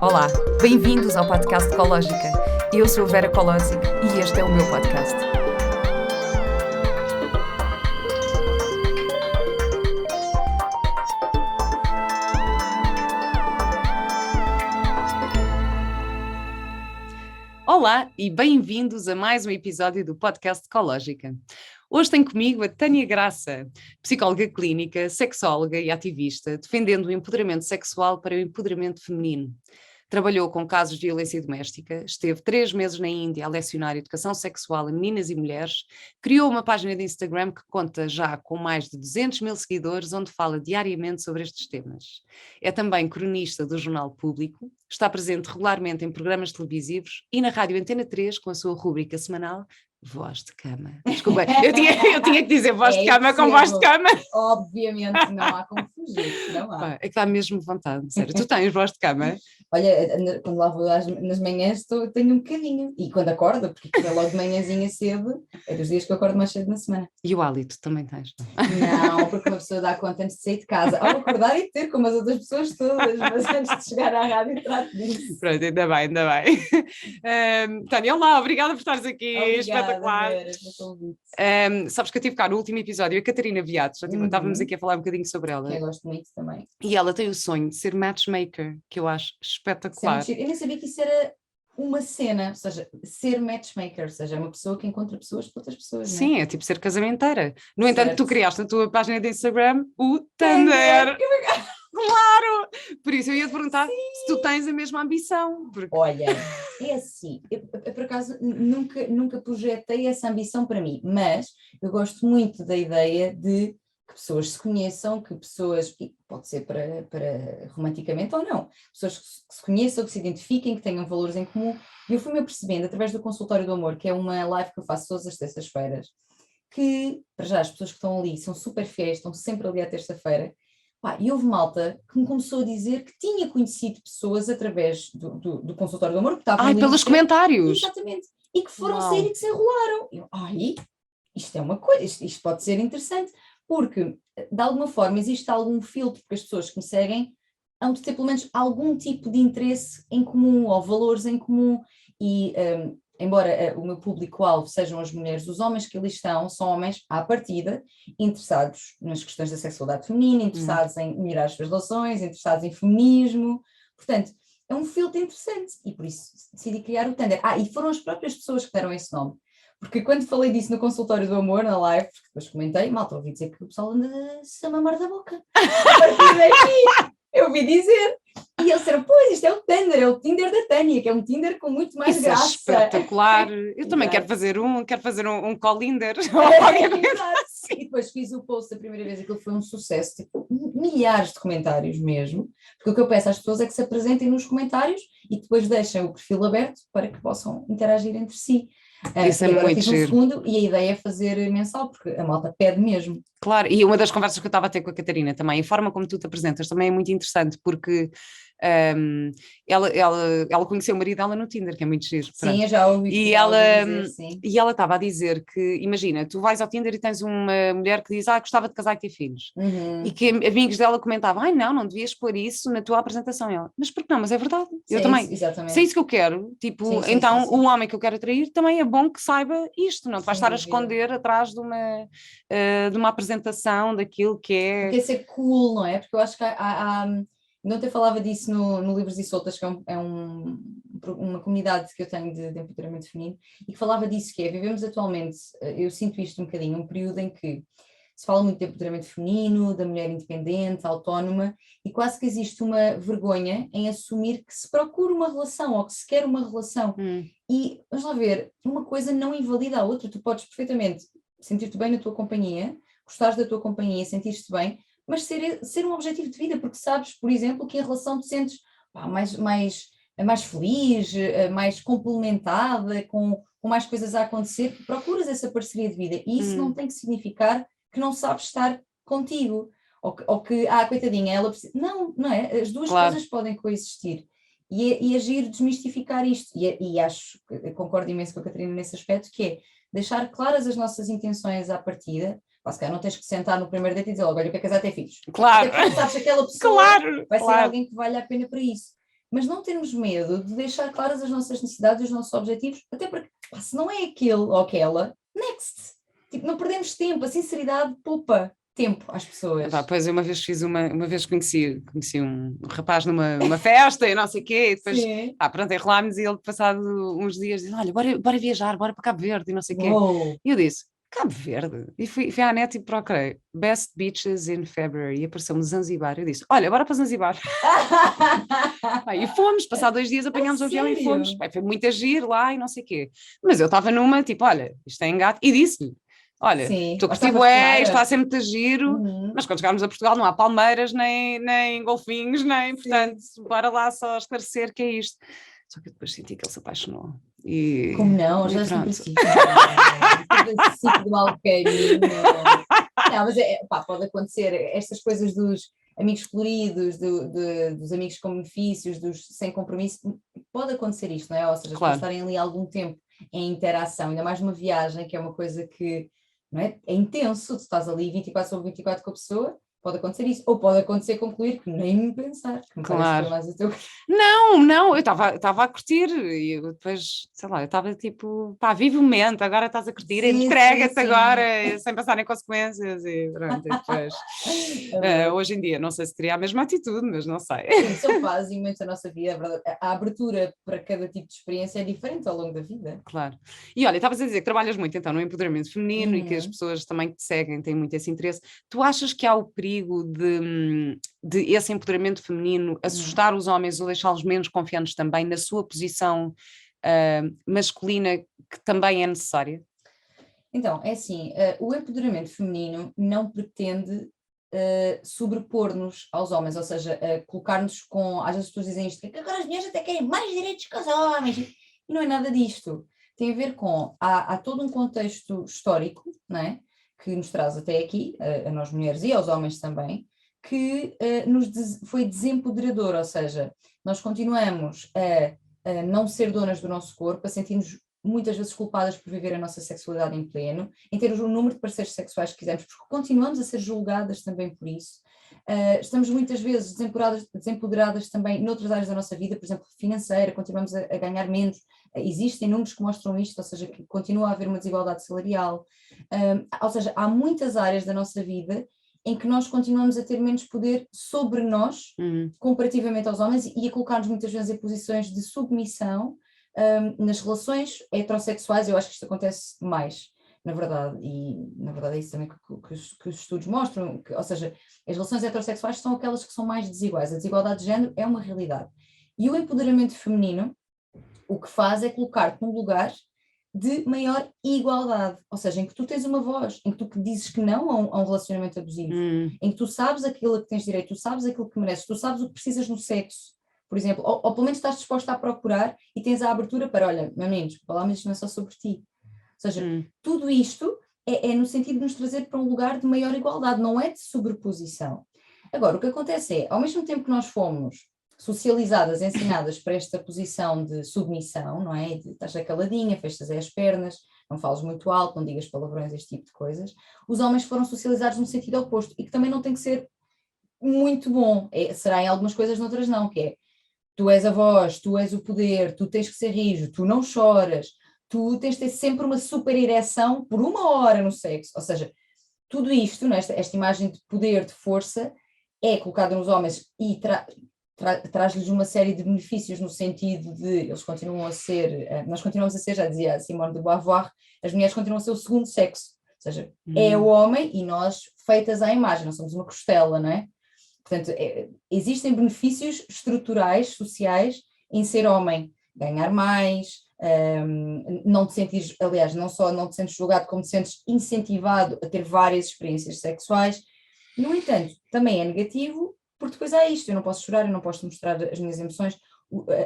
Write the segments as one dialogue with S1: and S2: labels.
S1: Olá, bem-vindos ao podcast Ecológica. Eu sou a Vera Colosi e este é o meu podcast. Olá e bem-vindos a mais um episódio do podcast Ecológica. Hoje tenho comigo a Tânia Graça, psicóloga clínica, sexóloga e ativista, defendendo o empoderamento sexual para o empoderamento feminino. Trabalhou com casos de violência doméstica, esteve 3 meses na Índia a lecionar educação sexual a meninas e mulheres, criou uma página de Instagram que conta já com mais de 200 mil seguidores, onde fala diariamente sobre estes temas. É também cronista do Jornal Público, está presente regularmente em programas televisivos e na Rádio Antena 3 com a sua rúbrica semanal Voz de Cama. Desculpa, eu tinha que dizer voz de cama com voz de cama.
S2: Obviamente, não há como fugir, não há.
S1: É que dá mesmo vontade, sério. Tu tens voz de cama?
S2: Olha, quando lá vou nas manhãs tenho um bocadinho. E quando acordo, porque é logo de manhãzinha cedo, é dos dias que eu acordo mais cedo na semana.
S1: E o hálito também tens?
S2: Não, porque uma pessoa dá conta antes de sair de casa. Ao acordar e ter, como as outras pessoas todas, mas antes de chegar à rádio trato disso.
S1: Pronto, ainda bem. Tânia, olá, obrigada por estares aqui.
S2: Obrigada,
S1: espetacular. Sabes que eu tive cá no último episódio a Catarina Viatos, estávamos aqui a falar um bocadinho sobre ela.
S2: Eu gosto muito também.
S1: E ela tem o sonho de ser matchmaker, que eu acho espetacular.
S2: Eu nem sabia que isso era uma cena, ou seja, ser matchmaker, ou seja, é uma pessoa que encontra pessoas para outras pessoas.
S1: Sim,
S2: não é?
S1: é tipo ser casamenteira. No entanto,
S2: Certo.
S1: tu criaste na tua página de Instagram o Tinder. Claro! Por isso eu ia te perguntar se tu tens a mesma ambição. Porque...
S2: Olha, é assim, eu por acaso nunca projetei essa ambição para mim, mas eu gosto muito da ideia de que pessoas se conheçam, que pessoas, e pode ser para romanticamente ou não, pessoas que se conheçam, que se identifiquem, que tenham valores em comum. E eu fui-me apercebendo, através do Consultório do Amor, que é uma live que eu faço todas as terças-feiras, que, para já, as pessoas que estão ali são super fiéis, estão sempre ali à terça-feira. E houve malta que me começou a dizer que tinha conhecido pessoas através do Consultório do Amor, que estavam ali
S1: pelos comentários.
S2: Exatamente. E que foram
S1: Uau.
S2: sair e que se enrolaram. Isto é uma coisa, isto pode ser interessante, porque de alguma forma existe algum filtro, porque as pessoas que me seguem hão de ter pelo menos algum tipo de interesse em comum, ou valores em comum, e embora o meu público-alvo sejam as mulheres, os homens que ali estão são homens à partida, interessados nas questões da sexualidade feminina, interessados em melhorar as suas relações, interessados em feminismo. Portanto, é um filtro interessante e por isso decidi criar o Tinder. E foram as próprias pessoas que deram esse nome. Porque quando falei disso no Consultório do Amor, na live, porque depois comentei, malta, ouvi dizer que o pessoal anda-se a mamar da boca. A partir daqui, eu ouvi dizer. E eles disseram, pois, isto é o Tinder, é o Tinder da Tânia, que é um Tinder com muito mais
S1: Isso
S2: graça.
S1: É espetacular. Eu também quero fazer um call-inder.
S2: E depois fiz o post a primeira vez, aquilo foi um sucesso, tipo, milhares de comentários mesmo, porque o que eu peço às pessoas é que se apresentem nos comentários e depois deixem o perfil aberto para que possam interagir entre si.
S1: Isso é muito
S2: fiz um segundo e a ideia é fazer mensal, porque a malta pede mesmo.
S1: Claro, e uma das conversas que eu estava a ter com a Catarina também, a forma como tu te apresentas também é muito interessante, porque ela conheceu o marido dela no Tinder, que é muito giro.
S2: Sim, eu já ouvi dizer, sim.
S1: E ela estava a dizer que, imagina, tu vais ao Tinder e tens uma mulher que diz, gostava de casar e ter filhos. E que amigos dela comentavam, não devias pôr isso na tua apresentação. E ela, mas por que não? Mas é verdade. Eu também.
S2: Exatamente.
S1: Se é isso que eu quero, tipo, sim. O homem que eu quero atrair também é bom que saiba isto, não te vais estar a esconder atrás de uma apresentação daquilo que é...
S2: Porque ser cool, não é? Porque eu acho que não te falava disso no Livros e Soltas, que é uma comunidade que eu tenho de empoderamento feminino, e que falava disso, que é, vivemos atualmente, eu sinto isto um bocadinho, um período em que se fala muito de empoderamento feminino, da mulher independente, autónoma, e quase que existe uma vergonha em assumir que se procura uma relação, ou que se quer uma relação. E, vamos lá ver, uma coisa não invalida a outra, tu podes perfeitamente sentir-te bem na tua companhia, gostares da tua companhia, sentir-te bem, mas ser um objetivo de vida, porque sabes, por exemplo, que em relação te sentes mais feliz, mais complementada, com mais coisas a acontecer, procuras essa parceria de vida, e isso não tem que significar que não sabes estar contigo, ou que, coitadinha, ela precisa... Não é? As duas coisas podem coexistir, e agir, desmistificar isto, e acho, eu concordo imenso com a Catarina nesse aspecto, que é deixar claras as nossas intenções à partida. Se calhar não tens que sentar no primeiro date e dizer logo, olha, eu quero casar, ter filhos.
S1: Claro.
S2: Até porque sabes que aquela pessoa vai ser alguém que vale a pena para isso. mas não termos medo de deixar claras as nossas necessidades, os nossos objetivos, até porque, pá, se não é aquele ou aquela, next! Tipo, não perdemos tempo, a sinceridade poupa tempo às pessoas.
S1: Pois eu uma vez uma vez conheci um rapaz numa festa e não sei o quê, e depois,
S2: Sim.
S1: pronto, enrolámos e ele passado uns dias disse, olha, bora viajar, bora para Cabo Verde e não sei o quê.
S2: Uou!
S1: E eu disse, Cabo Verde? E fui à net e procurei Best Beaches in February e apareceu-me Zanzibar. Eu disse, olha, bora para Zanzibar. E fomos, passar 2 dias
S2: A
S1: apanhámos o avião e fomos.
S2: sério?
S1: Foi muito agir lá e não sei o quê. Mas eu estava numa, tipo, olha, isto é engate. E disse-lhe, olha,
S2: Sim,
S1: estou a curtir
S2: estavas
S1: bué, isto está a
S2: clara.
S1: ser muito giro,
S2: Uhum.
S1: mas quando chegarmos a Portugal não há palmeiras, nem golfinhos, nem, portanto,
S2: Sim.
S1: bora lá só esclarecer que é isto. Só que eu depois senti que ele se apaixonou.
S2: Como não?
S1: E
S2: Já és no
S1: pronto.
S2: princípio. No princípio do mau caminho. Não, mas pá, pode acontecer estas coisas dos amigos coloridos, dos amigos com benefícios, dos sem compromisso, pode acontecer isto, não é? Ou seja, as pessoas
S1: Claro.
S2: estarem ali algum tempo em interação, ainda mais numa viagem, que é uma coisa que, não é? É intenso, tu estás ali 24/24 com a pessoa, pode acontecer isso, ou pode acontecer concluir que nem pensar, que me parece que foi
S1: Claro.
S2: mais o teu.
S1: Não, eu estava a curtir e eu depois, sei lá, eu estava tipo, vive o momento, agora estás a curtir,
S2: Sim, sim,
S1: entrega-te agora,
S2: sim.
S1: sem pensar em consequências e pronto, e depois,
S2: Amor.
S1: hoje em dia, não sei se teria a mesma atitude, mas não sei.
S2: Sim, são fases e momentos da nossa vida, é verdade. A abertura para cada tipo de experiência é diferente ao longo da vida.
S1: Claro. E olha, estavas a dizer que trabalhas muito então no empoderamento feminino e que as
S2: Uhum.
S1: pessoas também que te seguem têm muito esse interesse. Tu achas que há o perigo de esse empoderamento feminino
S2: Uhum.
S1: assustar os homens ou deixá-los menos confiantes também na sua posição masculina que também é necessária?
S2: Então, é assim, o empoderamento feminino não pretende sobrepor-nos aos homens, ou seja, colocar-nos com. Às vezes as pessoas dizem isto, que agora as mulheres até querem mais direitos que os homens, e não é nada disto. Tem a ver com. Há todo um contexto histórico, não é? Que nos traz até aqui, a nós mulheres e aos homens também, que foi desempoderador, ou seja, nós continuamos a não ser donas do nosso corpo, a sentir-nos muitas vezes culpadas por viver a nossa sexualidade em pleno, em ter o número de parceiros sexuais que quisermos, porque continuamos a ser julgadas também por isso. Estamos muitas vezes desempoderadas também noutras áreas da nossa vida, por exemplo, financeira, continuamos a ganhar menos. Existem números que mostram isto, ou seja, que continua a haver uma desigualdade salarial. Ou seja, há muitas áreas da nossa vida em que nós continuamos a ter menos poder sobre nós, comparativamente aos homens, e a colocar-nos muitas vezes em posições de submissão. Nas relações heterossexuais, eu acho que isto acontece mais, na verdade, e na verdade é isso também que os estudos mostram, ou seja, as relações heterossexuais são aquelas que são mais desiguais, a desigualdade de género é uma realidade. E o empoderamento feminino, o que faz é colocar-te num lugar de maior igualdade, ou seja, em que tu tens uma voz, em que tu dizes que não a um relacionamento abusivo, em que tu sabes aquilo a que tens direito, tu sabes aquilo que mereces, tu sabes o que precisas no sexo, por exemplo, ou pelo menos estás disposta a procurar e tens a abertura para, olha, meninos, falar, mas isto não é só sobre ti. Ou seja, tudo isto é no sentido de nos trazer para um lugar de maior igualdade, não é de sobreposição. Agora, o que acontece é, ao mesmo tempo que nós fomos socializadas, ensinadas para esta posição de submissão, não é? De estás caladinha, fechas as pernas, não falas muito alto, não digas palavrões, este tipo de coisas. Os homens foram socializados no sentido oposto e que também não tem que ser muito bom. Será em algumas coisas, noutras não, que é tu és a voz, tu és o poder, tu tens que ser rijo, tu não choras, tu tens de ter sempre uma super ereção por 1 hora no sexo. Ou seja, tudo isto, esta imagem de poder, de força, é colocada nos homens e traz-lhes uma série de benefícios no sentido de eles continuam a ser, nós continuamos a ser, já dizia a Simone de Beauvoir, as mulheres continuam a ser o segundo sexo, ou seja, é o homem e nós feitas à imagem, nós somos uma costela, não é? Portanto, existem benefícios estruturais, sociais, em ser homem, ganhar mais, não te sentires, aliás, não só não te sentes julgado, como te sentes incentivado a ter várias experiências sexuais. No entanto, também é negativo, porque depois há isto, eu não posso chorar, eu não posso mostrar as minhas emoções,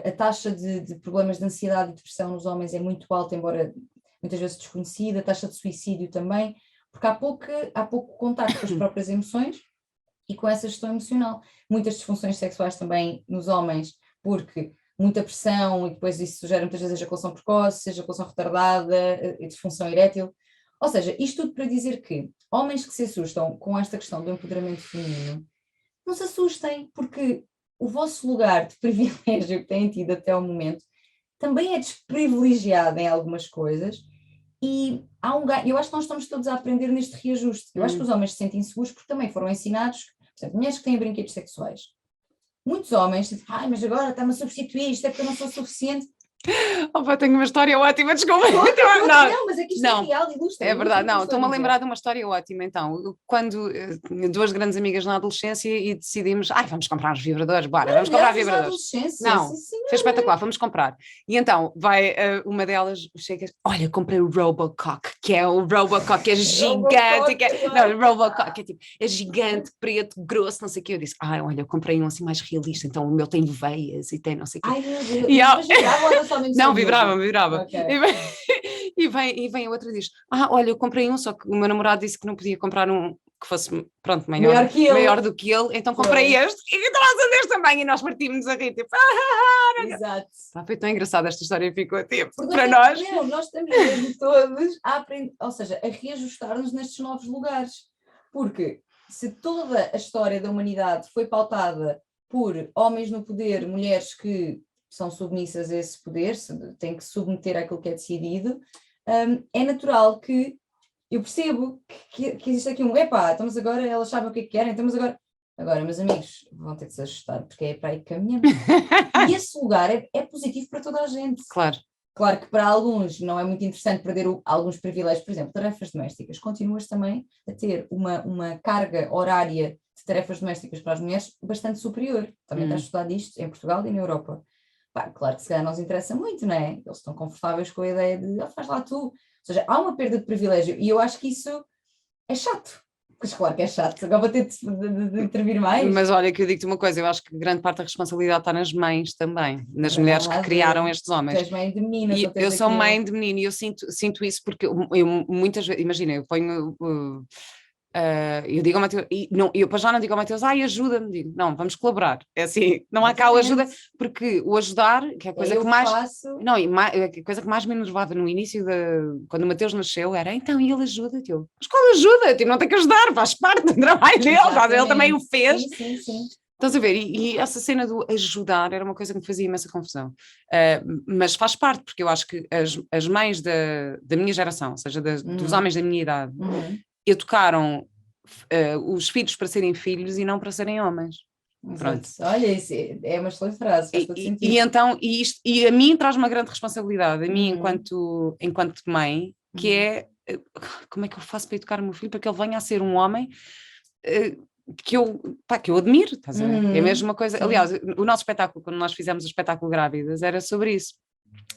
S2: a taxa de problemas de ansiedade e depressão nos homens é muito alta, embora muitas vezes desconhecida, a taxa de suicídio também, porque há pouco contacto com as próprias emoções e com essa gestão emocional. Muitas disfunções sexuais também nos homens, porque muita pressão e depois isso gera muitas vezes ejaculação precoce, ejaculação retardada, disfunção erétil. Ou seja, isto tudo para dizer que homens que se assustam com esta questão do empoderamento feminino, não se assustem, porque o vosso lugar de privilégio que têm tido até ao momento também é desprivilegiado em algumas coisas e há eu acho que nós estamos todos a aprender neste reajuste. Eu acho que os homens se sentem inseguros porque também foram ensinados, por exemplo, mulheres que têm brinquedos sexuais. Muitos homens dizem, mas agora está-me a substituir, isto é porque eu não sou suficiente.
S1: Opa, tenho uma história ótima, desculpa.
S2: Não, mas é que isto é real, ilustra.
S1: É verdade, não, estou-me a lembrar de uma história ótima, então, quando tinha duas grandes amigas na adolescência e decidimos, vamos comprar uns vibradores, bora, vamos comprar vibradores. Não, foi espetacular, vamos comprar. E então, vai uma delas, chega, olha, comprei o Robocock, que é o Robocock, é gigante, o Robocock é tipo, é gigante, preto, grosso, não sei o que, eu disse, olha, eu comprei um assim mais realista, então o meu tem veias e tem não sei o que.
S2: Ai, meu Deus,
S1: não, vibrava.
S2: Okay.
S1: E vem a outra e diz, olha, eu comprei um, só que o meu namorado disse que não podia comprar um que fosse, pronto, maior do que ele, então comprei este e trouxe deste também e nós partimos a rir, tipo,
S2: Exato.
S1: Foi tão engraçada esta história e ficou tipo, para nós.
S2: Nós estamos mesmo todos a aprender, ou seja, a reajustar-nos nestes novos lugares, porque se toda a história da humanidade foi pautada por homens no poder, mulheres que são submissas a esse poder, têm que submeter àquilo que é decidido, é natural que eu percebo que existe aqui estamos agora, elas sabem o que é que querem, estamos agora, meus amigos, vão ter que se ajustar, porque é para aí que caminhamos. E esse lugar é positivo para toda a gente. Claro que para alguns não é muito interessante perder alguns privilégios, por exemplo, tarefas domésticas. Continuas também a ter uma carga horária de tarefas domésticas para as mulheres bastante superior. Também está estudado isto em Portugal e na Europa. Claro que se calhar não nos interessa muito, não é? Eles estão confortáveis com a ideia de faz lá tu. Ou seja, há uma perda de privilégio e eu acho que isso é chato. Mas claro que é chato, agora vou ter de intervir mais.
S1: Mas olha que eu digo-te uma coisa, eu acho que grande parte da responsabilidade está nas mães também, nas mulheres que criaram estes homens.
S2: Tu és mãe de menino.
S1: Eu sou mãe de menino e eu sinto isso porque eu muitas vezes, imagina, eu ponho... eu digo ao Mateus, eu para já não digo ao Mateus, ajuda-me, digo, não, vamos colaborar, é assim, não há cá o ajuda, porque o ajudar, que é a coisa que mais, a coisa que mais me enervava no início, quando o Mateus nasceu, era, então, e ele ajuda-te, mas qual ajuda? Tipo, não tem que ajudar, faz parte do trabalho dele, ele também o fez.
S2: Sim.
S1: Estás a ver? E essa cena do ajudar era uma coisa que me fazia imensa confusão. Mas faz parte, porque eu acho que as mães da minha geração, ou seja, dos homens da minha idade, educaram os filhos para serem filhos e não para serem homens. Pronto.
S2: Olha, isso é uma excelente frase, faz todo sentido.
S1: E então, e a mim traz uma grande responsabilidade, a mim enquanto mãe, que é como é que eu faço para educar o meu filho para que ele venha a ser um homem que eu admiro, estás a ver? É a mesma coisa. Sim. Aliás, o nosso espetáculo, quando nós fizemos o espetáculo Grávidas, era sobre isso.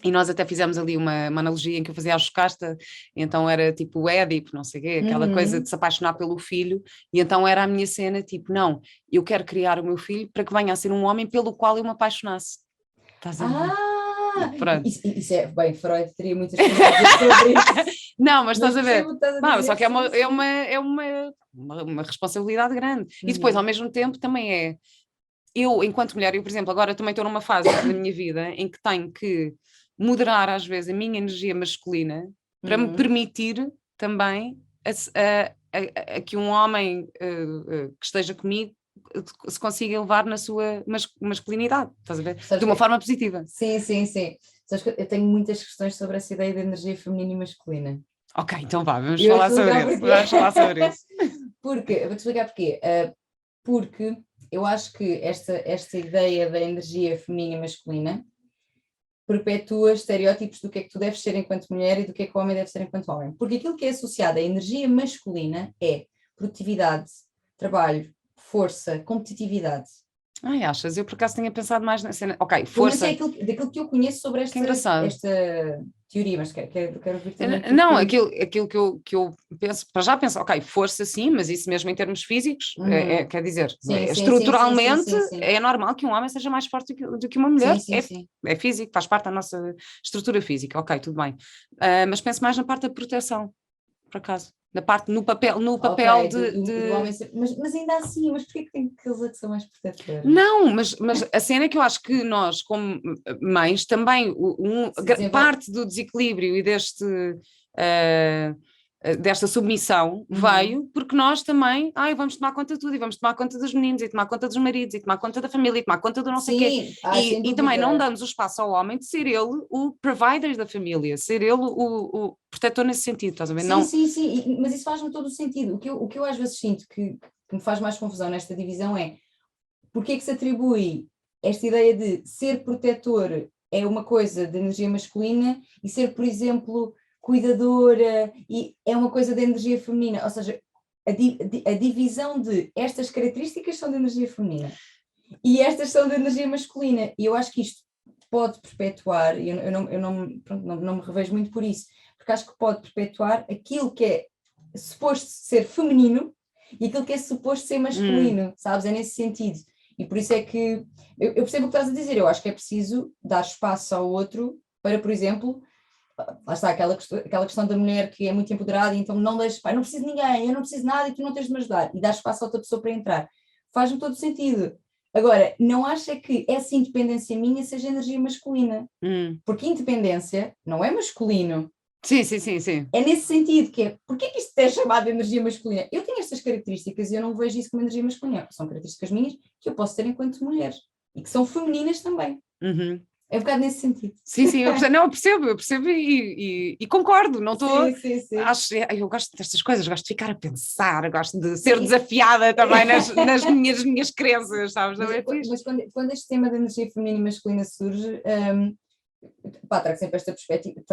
S1: E nós até fizemos ali uma analogia em que eu fazia a Jocasta, então era tipo o Édipo, não sei o quê, aquela coisa de se apaixonar pelo filho, e então era a minha cena, tipo, não, eu quero criar o meu filho para que venha a ser um homem pelo qual eu me apaixonasse. Estás a ver?
S2: Pronto. Isso é, bem, Freud teria muitas coisas a dizer sobre isso.
S1: Não, mas estás a ver? Não, só que é uma responsabilidade grande. E depois, ao mesmo tempo, também é, eu, enquanto mulher, por exemplo, agora também estou numa fase da minha vida em que tenho que moderar às vezes a minha energia masculina para me permitir também a que um homem que esteja comigo se consiga elevar na sua masculinidade, estás a ver? De uma forma positiva.
S2: Sim. Sabes que eu tenho muitas questões sobre essa ideia de energia feminina e masculina.
S1: Ok, então vamos falar sobre isso.
S2: Porque, eu vou-te explicar porquê. Porque eu acho que esta ideia da energia feminina e masculina perpetua estereótipos do que é que tu deves ser enquanto mulher e do que é que o homem deve ser enquanto homem. Porque aquilo que é associado à energia masculina é produtividade, trabalho, força, competitividade.
S1: Achas? Eu por acaso tinha pensado mais na cena. Ok, força.
S2: Mas é daquilo que eu conheço sobre esta teoria, mas quero ver também.
S1: Não, aquilo que eu penso, para já penso, ok, força sim, mas isso mesmo em termos físicos, quer dizer, estruturalmente é normal que um homem seja mais forte do que uma mulher. É físico, faz parte da nossa estrutura física, ok, tudo bem. Mas penso mais na parte da proteção, por acaso. Na parte, no papel
S2: do homem ser, mas ainda assim, mas porquê que tem que eles que são mais protetores?
S1: Não, mas a cena é que eu acho que nós, como mães, também parte do desequilíbrio e deste desta submissão veio porque nós também, vamos tomar conta de tudo, e vamos tomar conta dos meninos, e tomar conta dos maridos, e tomar conta da família, e tomar conta do não sei o quê. E também não damos o espaço ao homem de ser ele o provider da família, ser ele o protetor nesse sentido, estás a ver?
S2: Sim, mas isso faz-me todo o sentido. O que eu às vezes sinto que me faz mais confusão nesta divisão é porque é que se atribui esta ideia de ser protetor é uma coisa de energia masculina e ser, por exemplo, cuidadora e é uma coisa de energia feminina, ou seja, a divisão de estas características são de energia feminina e estas são de energia masculina, e eu acho que isto pode perpetuar, e eu não me revejo muito por isso, porque acho que pode perpetuar aquilo que é suposto ser feminino e aquilo que é suposto ser masculino, sabes? É nesse sentido. E por isso é que eu percebo o que estás a dizer, eu acho que é preciso dar espaço ao outro para, por exemplo, lá está aquela questão da mulher que é muito empoderada e então não deixa, pai, não preciso de ninguém, eu não preciso de nada e tu não tens de me ajudar, e dar espaço a outra pessoa para entrar. Faz-me todo sentido. Agora, não acha que essa independência minha seja energia masculina? Porque independência não é masculino.
S1: Sim.
S2: É nesse sentido que é, porquê que isto é chamado de energia masculina? Eu tenho estas características e eu não vejo isso como energia masculina, são características minhas que eu posso ter enquanto mulher e que são femininas também. É um bocado nesse sentido.
S1: Sim, eu percebo e concordo, não estou...
S2: Sim.
S1: Eu gosto destas coisas, gosto de ficar a pensar, gosto de ser desafiada também nas minhas crenças, sabes?
S2: Mas quando este tema da energia feminina e masculina surge, trago sempre esta perspectiva,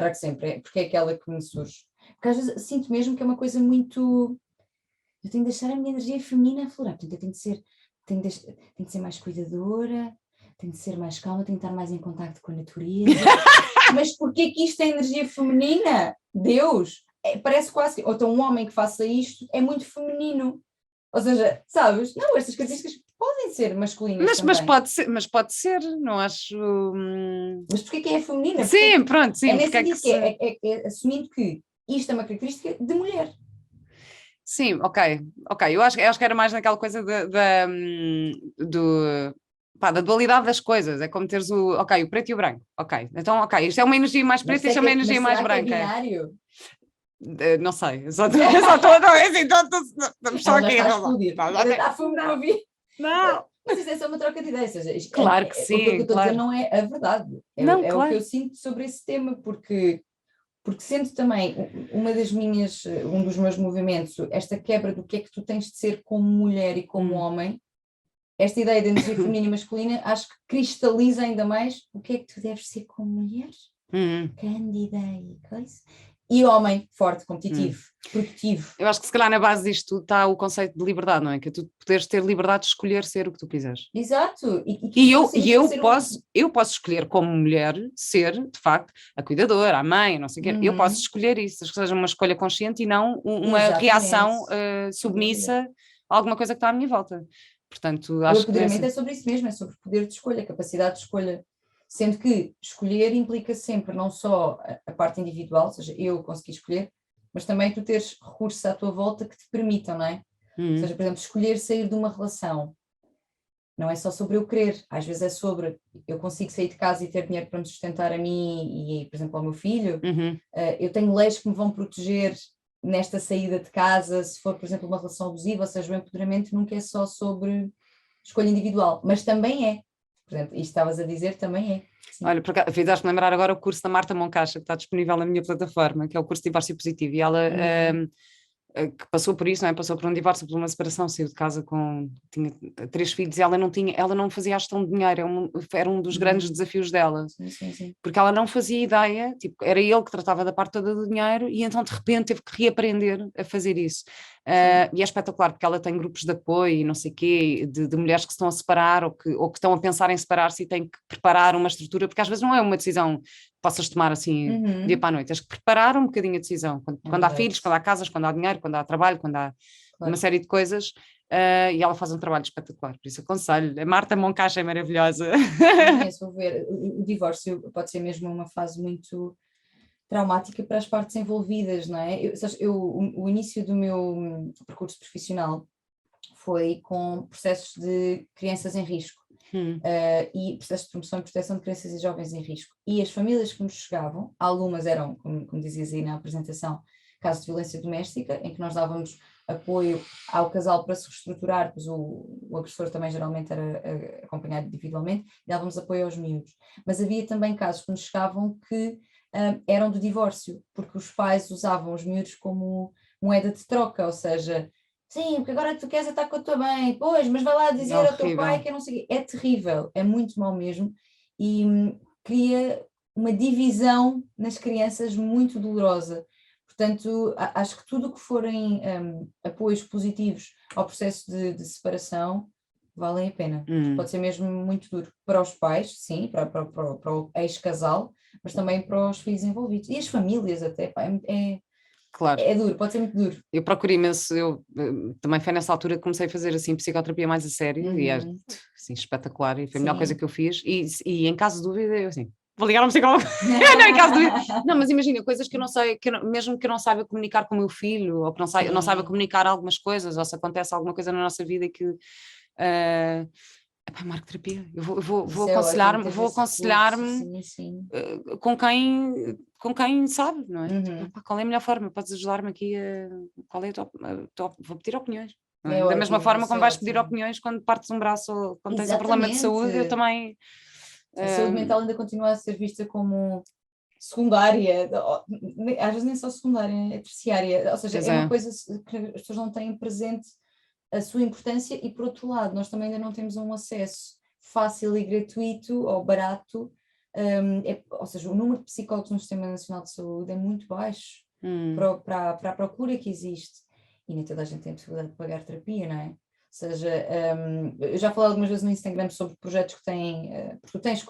S2: porque é aquela que me surge. Porque às vezes sinto mesmo que é uma coisa muito... Eu tenho de deixar a minha energia feminina aflorar, portanto eu tenho de ser mais cuidadora, tenho de ser mais calma, tenho de estar mais em contacto com a natureza. Mas porquê que isto é energia feminina? Deus! Parece quase que... Ou então um homem que faça isto é muito feminino. Ou seja, sabes? Não, estas características podem ser masculinas também.
S1: Mas pode ser, não acho...
S2: Mas porquê que é feminina?
S1: Sim, pronto, sim.
S2: É nesse sentido que é assumindo que isto é uma característica de mulher.
S1: Sim, ok. Eu acho que era mais naquela coisa da dualidade das coisas. É como teres o preto e o branco. Ok, então, isto é uma energia mais preta e isto é uma energia mais branca.
S2: Que é binário?
S1: Não sei, só estou estamos só aqui.
S2: Está a fumo não ouvir.
S1: Não.
S2: Mas isso é só uma troca de ideias.
S1: Claro que sim.
S2: O que eu estou a dizer não é a verdade. O que eu sinto sobre esse tema, porque sendo também um dos meus movimentos, esta quebra do que é que tu tens de ser como mulher e como homem, esta ideia de energia feminina e masculina, acho que cristaliza ainda mais o que é que tu deves ser como mulher, cândida e coisa, e homem forte, competitivo, produtivo.
S1: Eu acho que se calhar na base disto está o conceito de liberdade, não é? Que é tu poderes ter liberdade de escolher ser o que tu quiseres.
S2: Exato.
S1: Eu posso escolher como mulher ser, de facto, a cuidadora, a mãe, não sei o quê. Eu posso escolher isso, que seja uma escolha consciente e não uma reação submissa a alguma coisa que está à minha volta. Portanto, acho
S2: o empoderamento é sobre isso mesmo, é sobre poder de escolha, capacidade de escolha. Sendo que escolher implica sempre não só a parte individual, ou seja, eu consegui escolher, mas também tu teres recursos à tua volta que te permitam, não é? Ou seja, por exemplo, escolher sair de uma relação não é só sobre eu querer, às vezes é sobre eu consigo sair de casa e ter dinheiro para me sustentar a mim e, por exemplo, ao meu filho. Eu tenho leis que me vão proteger nesta saída de casa, se for, por exemplo, uma relação abusiva, ou seja, o empoderamento nunca é só sobre escolha individual, mas também é. Por exemplo, isto estavas a dizer, também é. Sim.
S1: Olha, fizeste-me lembrar agora o curso da Marta Moncacha, que está disponível na minha plataforma, que é o curso de divórcio positivo, e ela que passou por isso, não é? Passou por um divórcio, por uma separação, saiu de casa tinha 3 filhos e ela não fazia gestão de dinheiro, era um dos grandes desafios dela.
S2: Sim.
S1: Porque ela não fazia ideia, tipo, era ele que tratava da parte toda do dinheiro e então de repente teve que reaprender a fazer isso. E é espetacular porque ela tem grupos de apoio e não sei o quê, de mulheres que se estão a separar ou que estão a pensar em separar-se e têm que preparar uma estrutura, porque às vezes não é uma decisão que possas tomar assim dia para a noite, tens que preparar um bocadinho a decisão, quando há filhos, quando há casas, quando há dinheiro, quando há trabalho, quando há uma série de coisas. E ela faz um trabalho espetacular, por isso aconselho. A Marta Moncacha é maravilhosa.
S2: Vou ver. O divórcio pode ser mesmo uma fase muito traumática para as partes envolvidas, não é? O início do meu percurso profissional foi com processos de crianças em risco e processos de promoção e proteção de crianças e jovens em risco. E as famílias que nos chegavam, algumas eram, como dizias aí na apresentação, casos de violência doméstica, em que nós dávamos apoio ao casal para se reestruturar, pois o agressor também geralmente era acompanhado individualmente, e dávamos apoio aos miúdos. Mas havia também casos que nos chegavam que eram do divórcio, porque os pais usavam os miúdos como moeda de troca, ou seja, sim, porque agora tu queres estar com a tua mãe, pois, mas vai lá dizer ao teu pai que eu não sei. É terrível, é muito mau mesmo, e cria uma divisão nas crianças muito dolorosa. Portanto, acho que tudo o que forem apoios positivos ao processo de separação valem a pena. Pode ser mesmo muito duro para os pais, sim, para o ex-casal, mas também para os filhos envolvidos. E as famílias até, pá,
S1: Claro.
S2: É duro, pode ser muito duro.
S1: Eu procuro imenso, também foi nessa altura que comecei a fazer assim psicoterapia mais a sério e é assim, espetacular e foi a melhor coisa que eu fiz e em caso de dúvida eu assim, vou ligar a um psicólogo. Não, em caso de dúvida. Não, mas imagina, coisas que eu não sei, mesmo que eu não saiba comunicar com o meu filho ou que não saiba comunicar algumas coisas ou se acontece alguma coisa na nossa vida que epá, marcoterapia, eu vou aconselhar-me com quem sabe, não é? Tipo, qual é a melhor forma? Podes ajudar-me aqui qual é vou pedir opiniões. Da mesma forma como vais pedir opiniões quando partes um braço ou quando tens um problema de saúde, eu também.
S2: A saúde mental ainda continua a ser vista como secundária, às vezes nem só secundária, é terciária, ou seja, é uma coisa que as pessoas não têm presente a sua importância e, por outro lado, nós também ainda não temos um acesso fácil e gratuito ou barato, ou seja, o número de psicólogos no Sistema Nacional de Saúde é muito baixo para a procura que existe e nem toda a gente tem a possibilidade de pagar terapia, não é? Ou seja, eu já falei algumas vezes no Instagram sobre projetos que têm, porque tu tens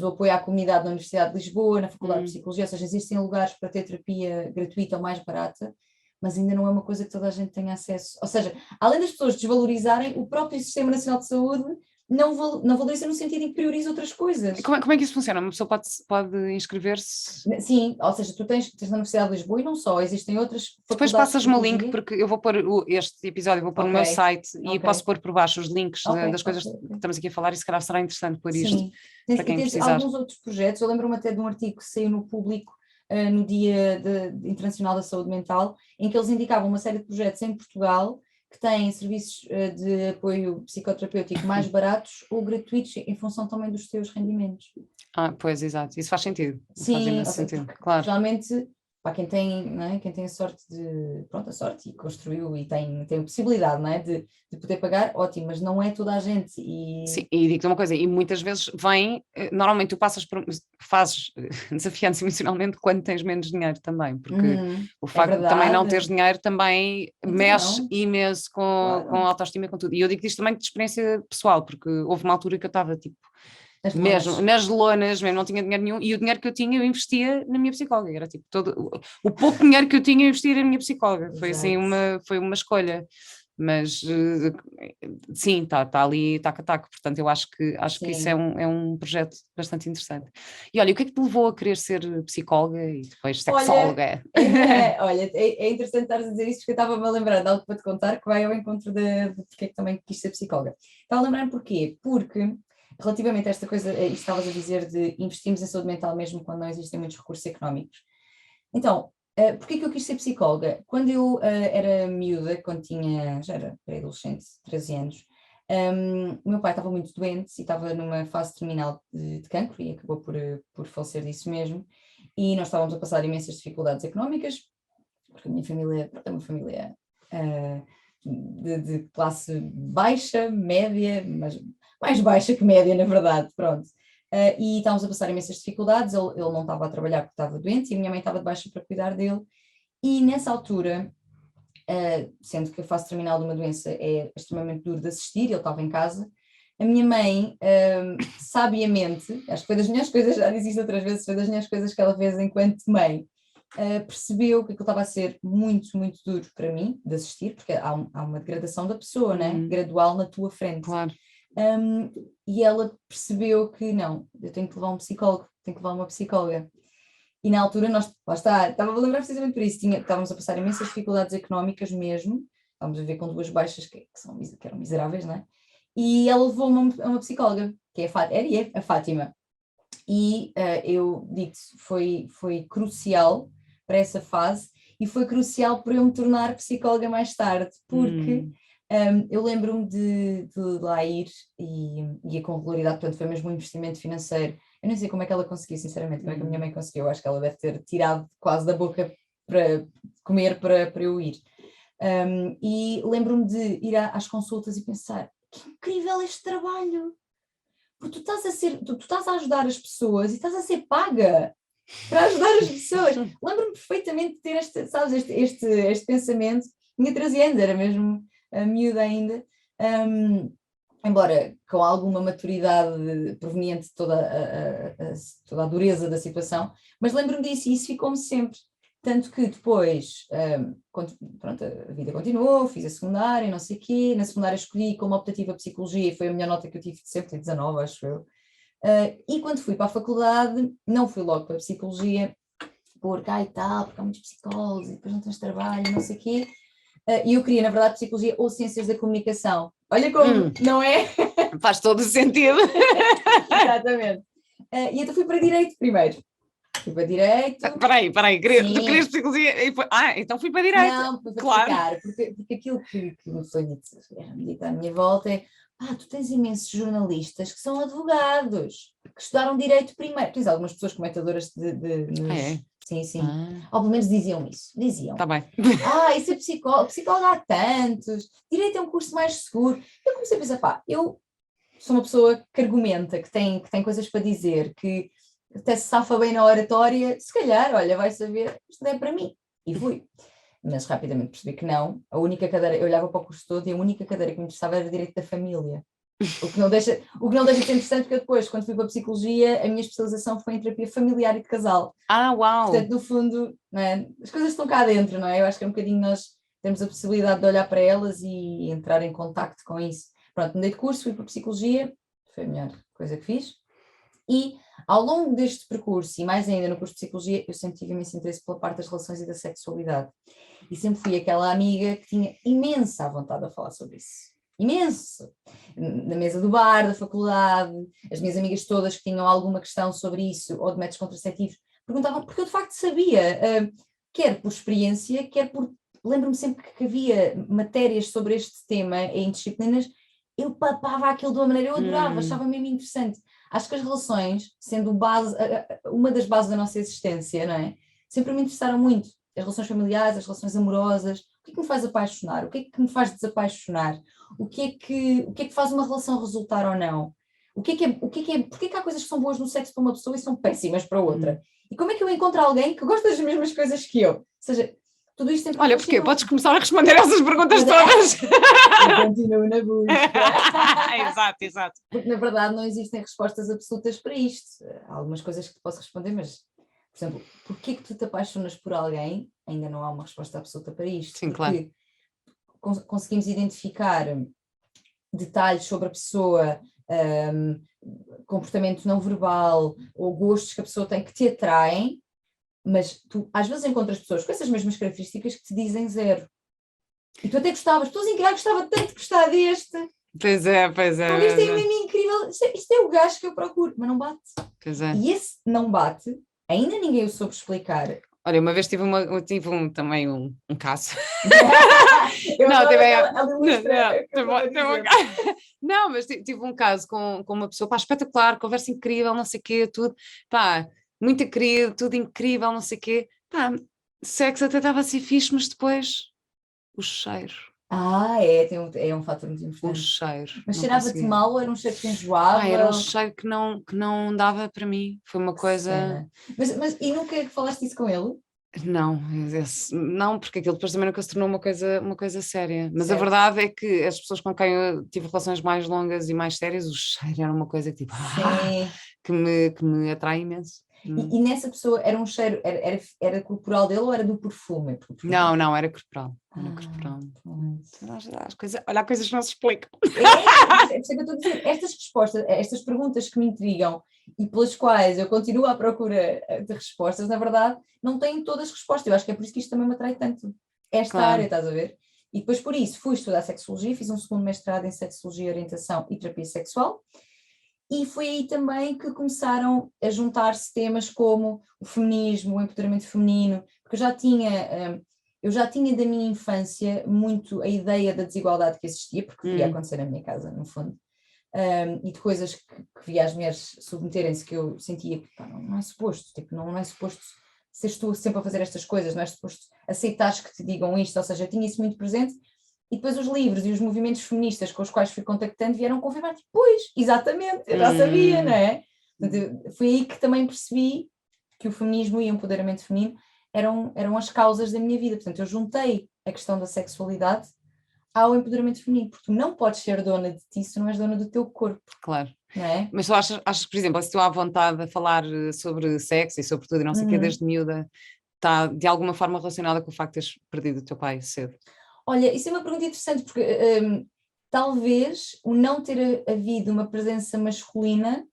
S2: o apoio à comunidade na Universidade de Lisboa, na Faculdade de Psicologia, ou seja, existem lugares para ter terapia gratuita ou mais barata, mas ainda não é uma coisa que toda a gente tenha acesso. Ou seja, além das pessoas desvalorizarem, o próprio Sistema Nacional de Saúde não valoriza no sentido em que prioriza outras coisas.
S1: Como é que isso funciona? Uma pessoa pode inscrever-se?
S2: Sim, ou seja, tu tens na Universidade de Lisboa e não só, existem outras faculdades.
S1: Depois passas-me o link, porque eu vou pôr este episódio, vou pôr no meu site e posso pôr por baixo os links das coisas que estamos aqui a falar e se calhar será interessante pôr isto para quem precisar.
S2: Alguns outros projetos, eu lembro-me até de um artigo que saiu no Público no Dia Internacional da Saúde Mental, em que eles indicavam uma série de projetos em Portugal que têm serviços de apoio psicoterapêutico mais baratos ou gratuitos em função também dos seus rendimentos.
S1: Pois, exato, isso faz sentido.
S2: Sim,
S1: faz imenso sentido, claro.
S2: Realmente, para quem tem, não é? Quem tem a sorte a sorte e construiu e tem a possibilidade, não é? de poder pagar, ótimo, mas não é toda a gente.
S1: Sim, e digo-te uma coisa, e muitas vezes normalmente tu fazes desafiante emocionalmente quando tens menos dinheiro também, porque o facto de também não teres dinheiro também mexe imenso com a autoestima e com tudo. E eu digo isto também de experiência pessoal, porque houve uma altura que eu estava tipo, mesmo nas lonas, mesmo não tinha dinheiro nenhum, e o dinheiro que eu tinha eu investia na minha psicóloga, era tipo o pouco dinheiro que eu tinha eu investia na minha psicóloga, foi assim foi uma escolha, mas sim, está ali taco a taco, portanto eu acho que isso é um projeto bastante interessante. E olha, o que é que te levou a querer ser psicóloga e depois sexóloga?
S2: Olha, é interessante estar a dizer isso porque eu estava-me a lembrar de algo para te contar que vai ao encontro de porque é que também quis ser psicóloga. Estava a lembrar porquê? Porque relativamente a esta coisa, isto estavas a dizer de investirmos em saúde mental mesmo quando não existem muitos recursos económicos. Então, porquê que eu quis ser psicóloga? Quando eu era miúda, já era pré-adolescente, 13 anos, o meu pai estava muito doente e estava numa fase terminal de cancro e acabou por falecer disso mesmo. E nós estávamos a passar imensas dificuldades económicas, porque a minha família é uma família de classe baixa, média, mas mais baixa que média, na verdade, pronto. E estávamos a passar imensas dificuldades, ele não estava a trabalhar porque estava doente e a minha mãe estava de baixa para cuidar dele. E nessa altura, sendo que a fase terminal de uma doença é extremamente duro de assistir, ele estava em casa, a minha mãe, sabiamente, acho que foi das minhas coisas, já disse isto outras vezes, foi das minhas coisas que ela fez enquanto mãe, percebeu que aquilo estava a ser muito, muito duro para mim de assistir, porque há uma degradação da pessoa, né? Gradual na tua frente.
S1: Claro.
S2: E ela percebeu que não, eu tenho que levar um psicólogo, tenho que levar uma psicóloga. E na altura estava a lembrar precisamente por isso, estávamos a passar imensas dificuldades económicas mesmo, estávamos a ver com duas baixas que eram miseráveis, não é? E ela levou-me a uma psicóloga, que é a Fátima. E eu digo-te, foi crucial para essa fase e foi crucial para eu me tornar psicóloga mais tarde, porque eu lembro-me de lá ir e com regularidade, portanto foi mesmo um investimento financeiro. Eu nem sei como é que ela conseguiu, sinceramente, como é que a minha mãe conseguiu, eu acho que ela deve ter tirado quase da boca para comer para eu ir. E lembro-me de ir às consultas e pensar, que incrível este trabalho, porque tu estás a ajudar as pessoas e estás a ser paga para ajudar as pessoas. Lembro-me perfeitamente de ter este pensamento, tinha 13 anos, era mesmo miúda ainda, embora com alguma maturidade proveniente de toda a dureza da situação, mas lembro-me disso e isso ficou-me sempre. Tanto que depois, pronto, a vida continuou, fiz a secundária, não sei o quê, na secundária escolhi como optativa Psicologia e foi a melhor nota que eu tive de sempre, 19, acho eu. E quando fui para a faculdade, não fui logo para a Psicologia, porque porque há muitos psicólogos e depois não tens trabalho, não sei o quê. E eu queria, na verdade, Psicologia ou Ciências da Comunicação. Olha como, não é?
S1: Faz todo o sentido.
S2: Exatamente. E então fui para Direito primeiro. Fui para Direito.
S1: Espera aí, tu querias Psicologia e foi... então fui para Direito.
S2: Não, para
S1: claro.
S2: explicar, porque aquilo que me foi dito à minha volta é tu tens imensos jornalistas que são advogados, que estudaram Direito primeiro. Tens algumas pessoas comentadoras
S1: É?
S2: Sim, sim. Ou pelo menos diziam isso. Diziam.
S1: Está bem.
S2: Isso é psicólogo há tantos, Direito é um curso mais seguro. Eu comecei a pensar, eu sou uma pessoa que argumenta, que tem coisas para dizer, que até se safa bem na oratória, se calhar, olha, vai saber, isto não é para mim. E fui. Mas rapidamente percebi que não. A única cadeira, eu olhava para o curso todo e a única cadeira que me interessava era Direito da Família. O que não deixa de ser interessante, porque depois, quando fui para a Psicologia, a minha especialização foi em terapia familiar e de casal.
S1: Uau!
S2: Portanto, no fundo, não é? As coisas estão cá dentro, não é? Eu acho que é um bocadinho nós temos a possibilidade de olhar para elas e entrar em contacto com isso. Pronto, mudei de curso, fui para a Psicologia, foi a melhor coisa que fiz. E ao longo deste percurso, e mais ainda no curso de Psicologia, eu sempre tive imenso interesse pela parte das relações e da sexualidade. E sempre fui aquela amiga que tinha imensa vontade de falar sobre isso. Imenso! Na mesa do bar, da faculdade, as minhas amigas todas que tinham alguma questão sobre isso, ou de métodos contraceptivos, perguntavam, porque eu de facto sabia, quer por experiência, quer por... Lembro-me sempre que havia matérias sobre este tema em disciplinas, eu papava aquilo de uma maneira, eu adorava, achava mesmo interessante. Acho que as relações, sendo uma das bases da nossa existência, não é? Sempre me interessaram muito. As relações familiares, as relações amorosas, o que é que me faz apaixonar? O que é que me faz desapaixonar? Porque é que faz uma relação resultar ou não? Porque é que há coisas que são boas no sexo para uma pessoa e são péssimas para outra? E como é que eu encontro alguém que gosta das mesmas coisas que eu? Ou seja, tudo isto sempre...
S1: Olha, porque podes começar a responder essas perguntas todas.
S2: Eu continuo na busca.
S1: Exato.
S2: Porque na verdade não existem respostas absolutas para isto. Há algumas coisas que te posso responder, mas, por exemplo, porquê que tu te apaixonas por alguém? Ainda não há uma resposta absoluta para isto.
S1: Sim, claro.
S2: Conseguimos identificar detalhes sobre a pessoa, comportamento não verbal ou gostos que a pessoa tem que te atraem, mas tu às vezes encontras pessoas com essas mesmas características que te dizem zero. E tu até gostavas, gostava tanto de gostar deste.
S1: Pois é.
S2: Isto é mesmo incrível, isto é o gajo que eu procuro, mas não bate.
S1: Pois é.
S2: E esse não bate, ainda ninguém o soube explicar.
S1: Olha, uma vez tive também um caso. Não, mas tive um caso com uma pessoa, espetacular, conversa incrível, não sei o quê, tudo, muito querido, tudo incrível, não sei o quê, sexo até estava assim fixe, mas depois o cheiro.
S2: É um fator muito importante.
S1: O cheiro.
S2: Mas cheirava-te mal ou era um cheiro que te enjoava?
S1: Era um cheiro que não dava para mim, foi uma coisa...
S2: Mas e nunca falaste isso com ele?
S1: Não, porque aquilo depois também nunca se tornou uma coisa séria. Mas
S2: certo.
S1: A verdade é que as pessoas com quem eu tive relações mais longas e mais sérias, o cheiro era uma coisa que que me atrai imenso.
S2: E nessa pessoa era um cheiro, era corporal dele ou era do perfume?
S1: Não, era corporal. Olha, há coisas que não se explicam.
S2: É isso que eu estou a dizer. Estas respostas, estas perguntas que me intrigam e pelas quais eu continuo à procura de respostas, na verdade, não têm todas as respostas. Eu acho que é por isso que isto também me atrai tanto. Esta área, estás a ver? E depois por isso fui estudar sexologia, fiz um segundo mestrado em sexologia, orientação e terapia sexual. E foi aí também que começaram a juntar-se temas como o feminismo, o empoderamento feminino, porque eu já tinha eu já tinha da minha infância muito a ideia da desigualdade que existia, porque devia acontecer na minha casa, no fundo, e de coisas que via as mulheres submeterem-se, que eu sentia que não é suposto, tipo, não é suposto seres tu sempre a fazer estas coisas, não é suposto aceitares que te digam isto, ou seja, eu tinha isso muito presente, e depois os livros e os movimentos feministas com os quais fui contactando vieram confirmar, tipo, pois, exatamente, eu já sabia, não é? Portanto, foi aí que também percebi que o feminismo e o empoderamento feminino eram as causas da minha vida. Portanto, eu juntei a questão da sexualidade ao empoderamento feminino, porque tu não podes ser dona de ti se não és dona do teu corpo.
S1: Claro.
S2: Não é?
S1: Mas tu achas que, por exemplo, se estou à vontade a falar sobre sexo e sobre tudo e não sei o quê, desde miúda, está de alguma forma relacionada com o facto de teres perdido o teu pai cedo?
S2: Olha, isso é uma pergunta interessante, porque talvez o não ter havido uma presença masculina,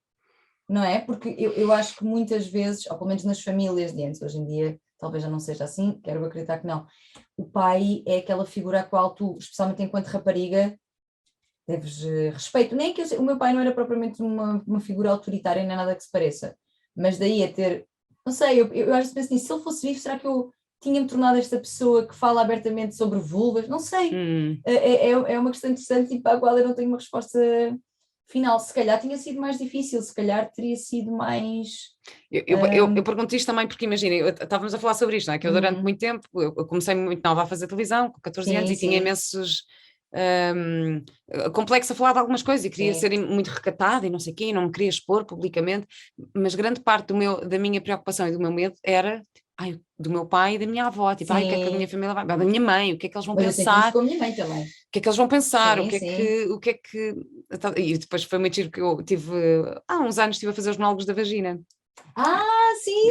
S2: não é? Porque eu acho que muitas vezes, ou pelo menos nas famílias de antes, hoje em dia talvez já não seja assim, quero acreditar que não, o pai é aquela figura a qual tu, especialmente enquanto rapariga, deves respeito. Nem que o meu pai não era propriamente uma figura autoritária, nem nada que se pareça, mas daí a ter, não sei, eu às vezes penso nisso, se ele fosse vivo, será que eu tinha-me tornado esta pessoa que fala abertamente sobre vulvas? Não sei, é uma questão interessante e para a qual eu não tenho uma resposta final. Se calhar tinha sido mais difícil, se calhar teria sido mais...
S1: Eu pergunto isto também porque, imagina, estávamos a falar sobre isto, não é? Que eu durante muito tempo, eu comecei muito nova a fazer televisão, com 14 anos, e tinha imensos complexo a falar de algumas coisas, e queria ser muito recatada e não sei o quê, e não me queria expor publicamente, mas grande parte da minha preocupação e do meu medo era... do meu pai e da minha avó, tipo, o que é que a minha família vai, da minha mãe, o que é que eles vão pensar,
S2: com a minha mãe também.
S1: O que é que eles vão pensar, o que é que, e depois foi muito giro que eu tive, há uns anos estive a fazer os monólogos da vagina.
S2: Sim,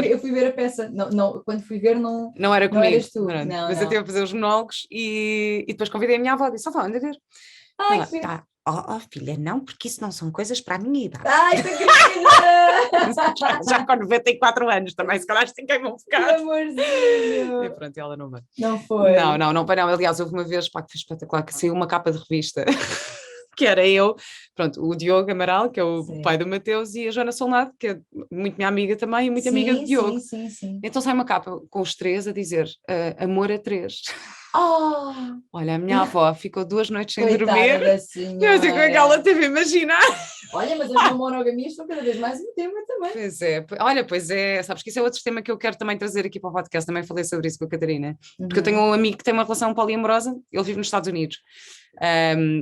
S2: eu fui ver a peça, não, quando fui ver
S1: não era comigo,
S2: eras tu, não,
S1: mas eu estive a fazer os monólogos e depois convidei a minha avó, disse, anda a ver.
S2: Ai, que
S1: filha, não, porque isso não são coisas para a minha idade.
S2: Ai, que querida!
S1: já com 94 anos também, se calhar tem quem vão ficar.
S2: Que amorzinho!
S1: E pronto, ela não vai.
S2: Não foi?
S1: Não. Aliás, houve uma vez, que foi espetacular, que saiu uma capa de revista, que era eu, pronto, o Diogo Amaral, que é o pai do Mateus, e a Joana Solnado, que é muito minha amiga também, e muito amiga de Diogo.
S2: Sim.
S1: Então sai uma capa com os três a dizer, amor a três. Olha, a minha avó ficou 2 noites sem dormir.
S2: Da senhora.
S1: Eu sei como é que ela teve a imaginar.
S2: Olha, mas as monogamias estão cada vez mais um tema também.
S1: Pois é, sabes que isso é outro tema que eu quero também trazer aqui para o podcast, também falei sobre isso com a Catarina, porque eu tenho um amigo que tem uma relação poliamorosa, ele vive nos Estados Unidos,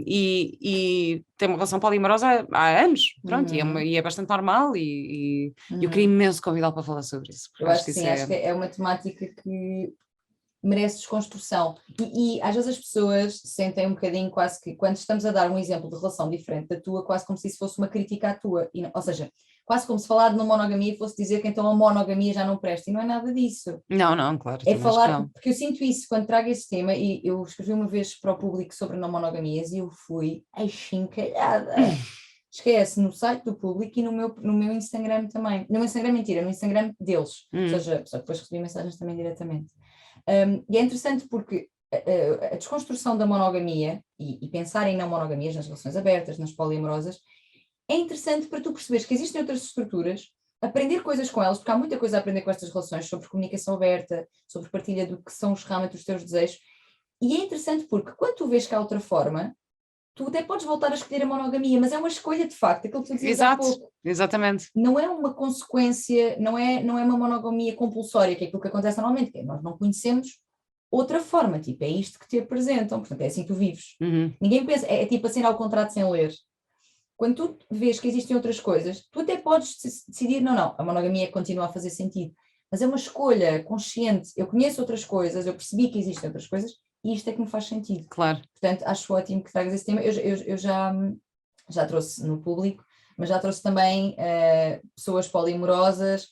S1: e tem uma relação poliamorosa há anos, pronto, e é bastante normal, e eu queria imenso convidá-lo para falar sobre isso.
S2: Eu acho que sim, acho que é uma temática que merece desconstrução. E às vezes as pessoas sentem um bocadinho quase que, quando estamos a dar um exemplo de relação diferente da tua, quase como se isso fosse uma crítica à tua. Ou seja, quase como se falar de uma monogamia fosse dizer que então a monogamia já não presta. E não é nada disso.
S1: Não, claro.
S2: É falar, porque eu sinto isso quando trago esse tema, e eu escrevi uma vez para o público sobre não monogamias e eu fui achincalhada. Esquece, no site do público e no meu Instagram também. No meu Instagram, mentira, no Instagram deles. Ou seja, só depois recebi mensagens também diretamente. E é interessante porque a desconstrução da monogamia e pensar em não monogamias, nas relações abertas, nas poliamorosas, é interessante para tu perceberes que existem outras estruturas, aprender coisas com elas, porque há muita coisa a aprender com estas relações, sobre comunicação aberta, sobre partilha do que são realmente os teus desejos. E é interessante porque quando tu vês que há outra forma, tu até podes voltar a escolher a monogamia, mas é uma escolha de facto, aquilo que tu dizias há pouco.
S1: Exatamente.
S2: Não é uma consequência, não é uma monogamia compulsória, que é aquilo que acontece normalmente, que nós não conhecemos outra forma, tipo, é isto que te apresentam, portanto é assim que tu vives. Ninguém pensa, é tipo assinar o contrato sem ler. Quando tu vês que existem outras coisas, tu até podes decidir, não, a monogamia continua a fazer sentido, mas é uma escolha consciente, eu conheço outras coisas, eu percebi que existem outras coisas, e isto é que me faz sentido.
S1: Claro.
S2: Portanto, acho ótimo que tragas esse tema. Eu já trouxe no público, mas já trouxe também pessoas poliamorosas.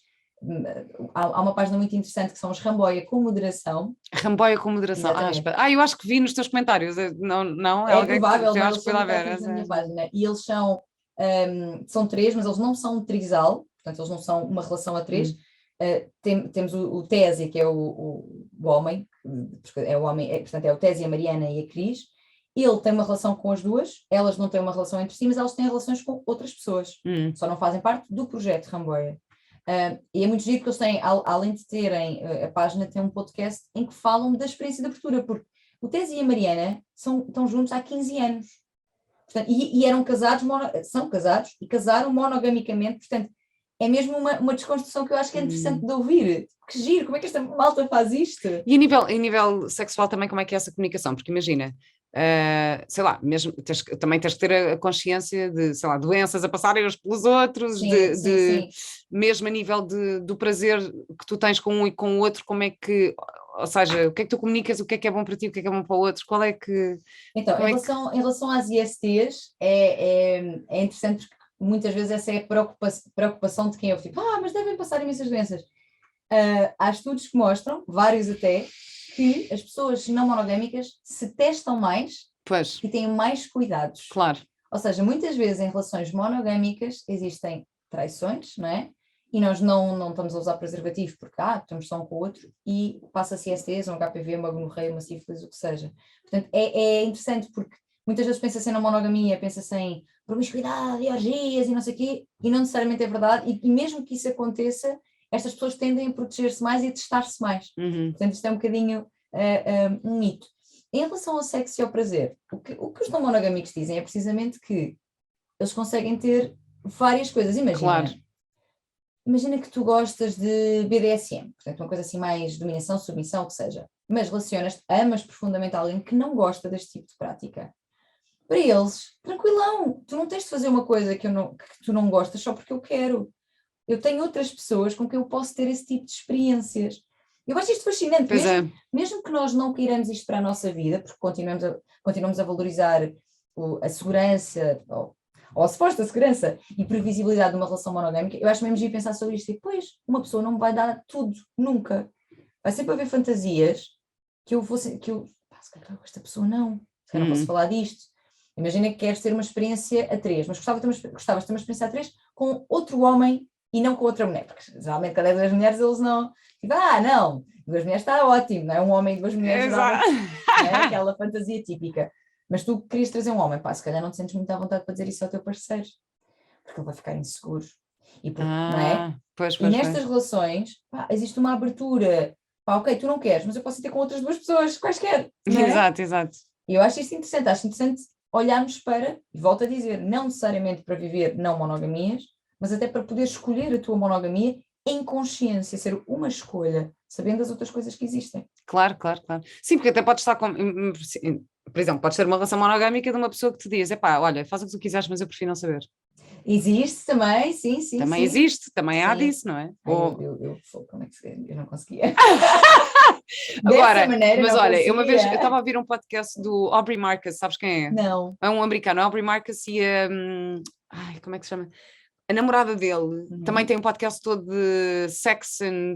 S2: Há uma página muito interessante que são os Ramboia com moderação.
S1: Ramboia com moderação. Eu acho que vi nos teus comentários. Não é alguém
S2: provável,
S1: que eu acho que foi lá ver.
S2: Na minha página. E eles são 3, mas eles não são um trisal, portanto, eles não são uma relação a 3. Temos o Tese, que é o homem, é o homem, portanto é o Tese, a Mariana e a Cris. Ele tem uma relação com as duas, elas não têm uma relação entre si, mas elas têm relações com outras pessoas, só não fazem parte do projeto Ramboia. E é muito giro porque eles têm, além de terem a página, tem um podcast em que falam da experiência de abertura, porque o Tese e a Mariana estão juntos há 15 anos. Portanto, e eram casados, são casados e casaram monogamicamente, portanto, é mesmo uma desconstrução que eu acho que é interessante de ouvir. Que giro, como é que esta malta faz isto?
S1: E em nível sexual também, como é que é essa comunicação? Porque imagina, sei lá, mesmo também tens que ter a consciência de, sei lá, doenças a passarem uns pelos outros,
S2: Sim.
S1: mesmo a nível do prazer que tu tens com um e com o outro, como é que, ou seja, o que é que tu comunicas, o que é bom para ti, o que é bom para o outro, qual é que...
S2: Então, em relação às ISTs, é interessante porque muitas vezes essa é a preocupação de quem eu fico, mas devem passar imensas doenças. Há estudos que mostram, vários até, que as pessoas não monogâmicas se testam mais
S1: Pois,
S2: e têm mais cuidados.
S1: claro.
S2: Ou seja, muitas vezes em relações monogâmicas existem traições, não é? E nós não estamos a usar preservativo porque estamos só um com o outro e passa-se ISTs, um HPV, uma gonorreia, uma sífilis, o que seja. Portanto, é interessante porque muitas vezes pensa-se na monogamia, pensa-se em promiscuidade e orgias e não sei o quê, e não necessariamente é verdade, e mesmo que isso aconteça, estas pessoas tendem a proteger-se mais e a testar-se mais. Portanto, isto é um bocadinho um mito. Em relação ao sexo e ao prazer, o que os não monogâmicos dizem é precisamente que eles conseguem ter várias coisas.
S1: Claro.
S2: Imagina que tu gostas de BDSM, portanto, uma coisa assim mais dominação, submissão, o que seja, mas relacionas-te, amas profundamente alguém que não gosta deste tipo de prática. Para eles, tranquilão, tu não tens de fazer uma coisa que tu não gostas só porque eu quero. Eu tenho outras pessoas com quem eu posso ter esse tipo de experiências. Eu acho isto fascinante, mesmo que nós não queiramos isto para a nossa vida, porque continuamos a valorizar a segurança, ou a suposta segurança e previsibilidade de uma relação monogâmica, eu acho mesmo de pensar sobre isto e depois uma pessoa não me vai dar tudo, nunca. Vai sempre haver fantasias que eu vou se calhar com esta pessoa não, se calhar não posso falar disto. Imagina que queres ter uma experiência a três, mas gostavas de ter uma experiência a três com outro homem e não com outra mulher, porque geralmente cada duas mulheres eles não, tipo, não, duas mulheres está ótimo, não é? Um homem e duas mulheres, geralmente, não é? Aquela fantasia típica. Mas tu querias trazer um homem, se calhar não te sentes muito à vontade para dizer isso ao teu parceiro, porque ele vai ficar inseguro. Não é?
S1: Pois.
S2: E nestas relações, existe uma abertura. Ok, tu não queres, mas eu posso ter com outras duas pessoas, quaisquer. Não é?
S1: Exato.
S2: E eu acho isto interessante, olharmos para, e volto a dizer, não necessariamente para viver não monogamias, mas até para poder escolher a tua monogamia em consciência, ser uma escolha, sabendo as outras coisas que existem.
S1: Claro. Sim, porque até pode estar com... Por exemplo, pode ser uma relação monogâmica de uma pessoa que te diz, olha, faz o que tu quiseres, mas eu prefiro não saber.
S2: Existe também, sim.
S1: Também existe, também há disso, não é?
S2: Como é que se... Eu não conseguia.
S1: Agora,
S2: maneira,
S1: mas olha, uma vez eu
S2: conseguia.
S1: estava a ouvir um podcast do Aubrey Marcus, sabes quem é?
S2: Não.
S1: É um americano, Aubrey Marcus e como é que se chama? A namorada dele também tem um podcast todo de sex and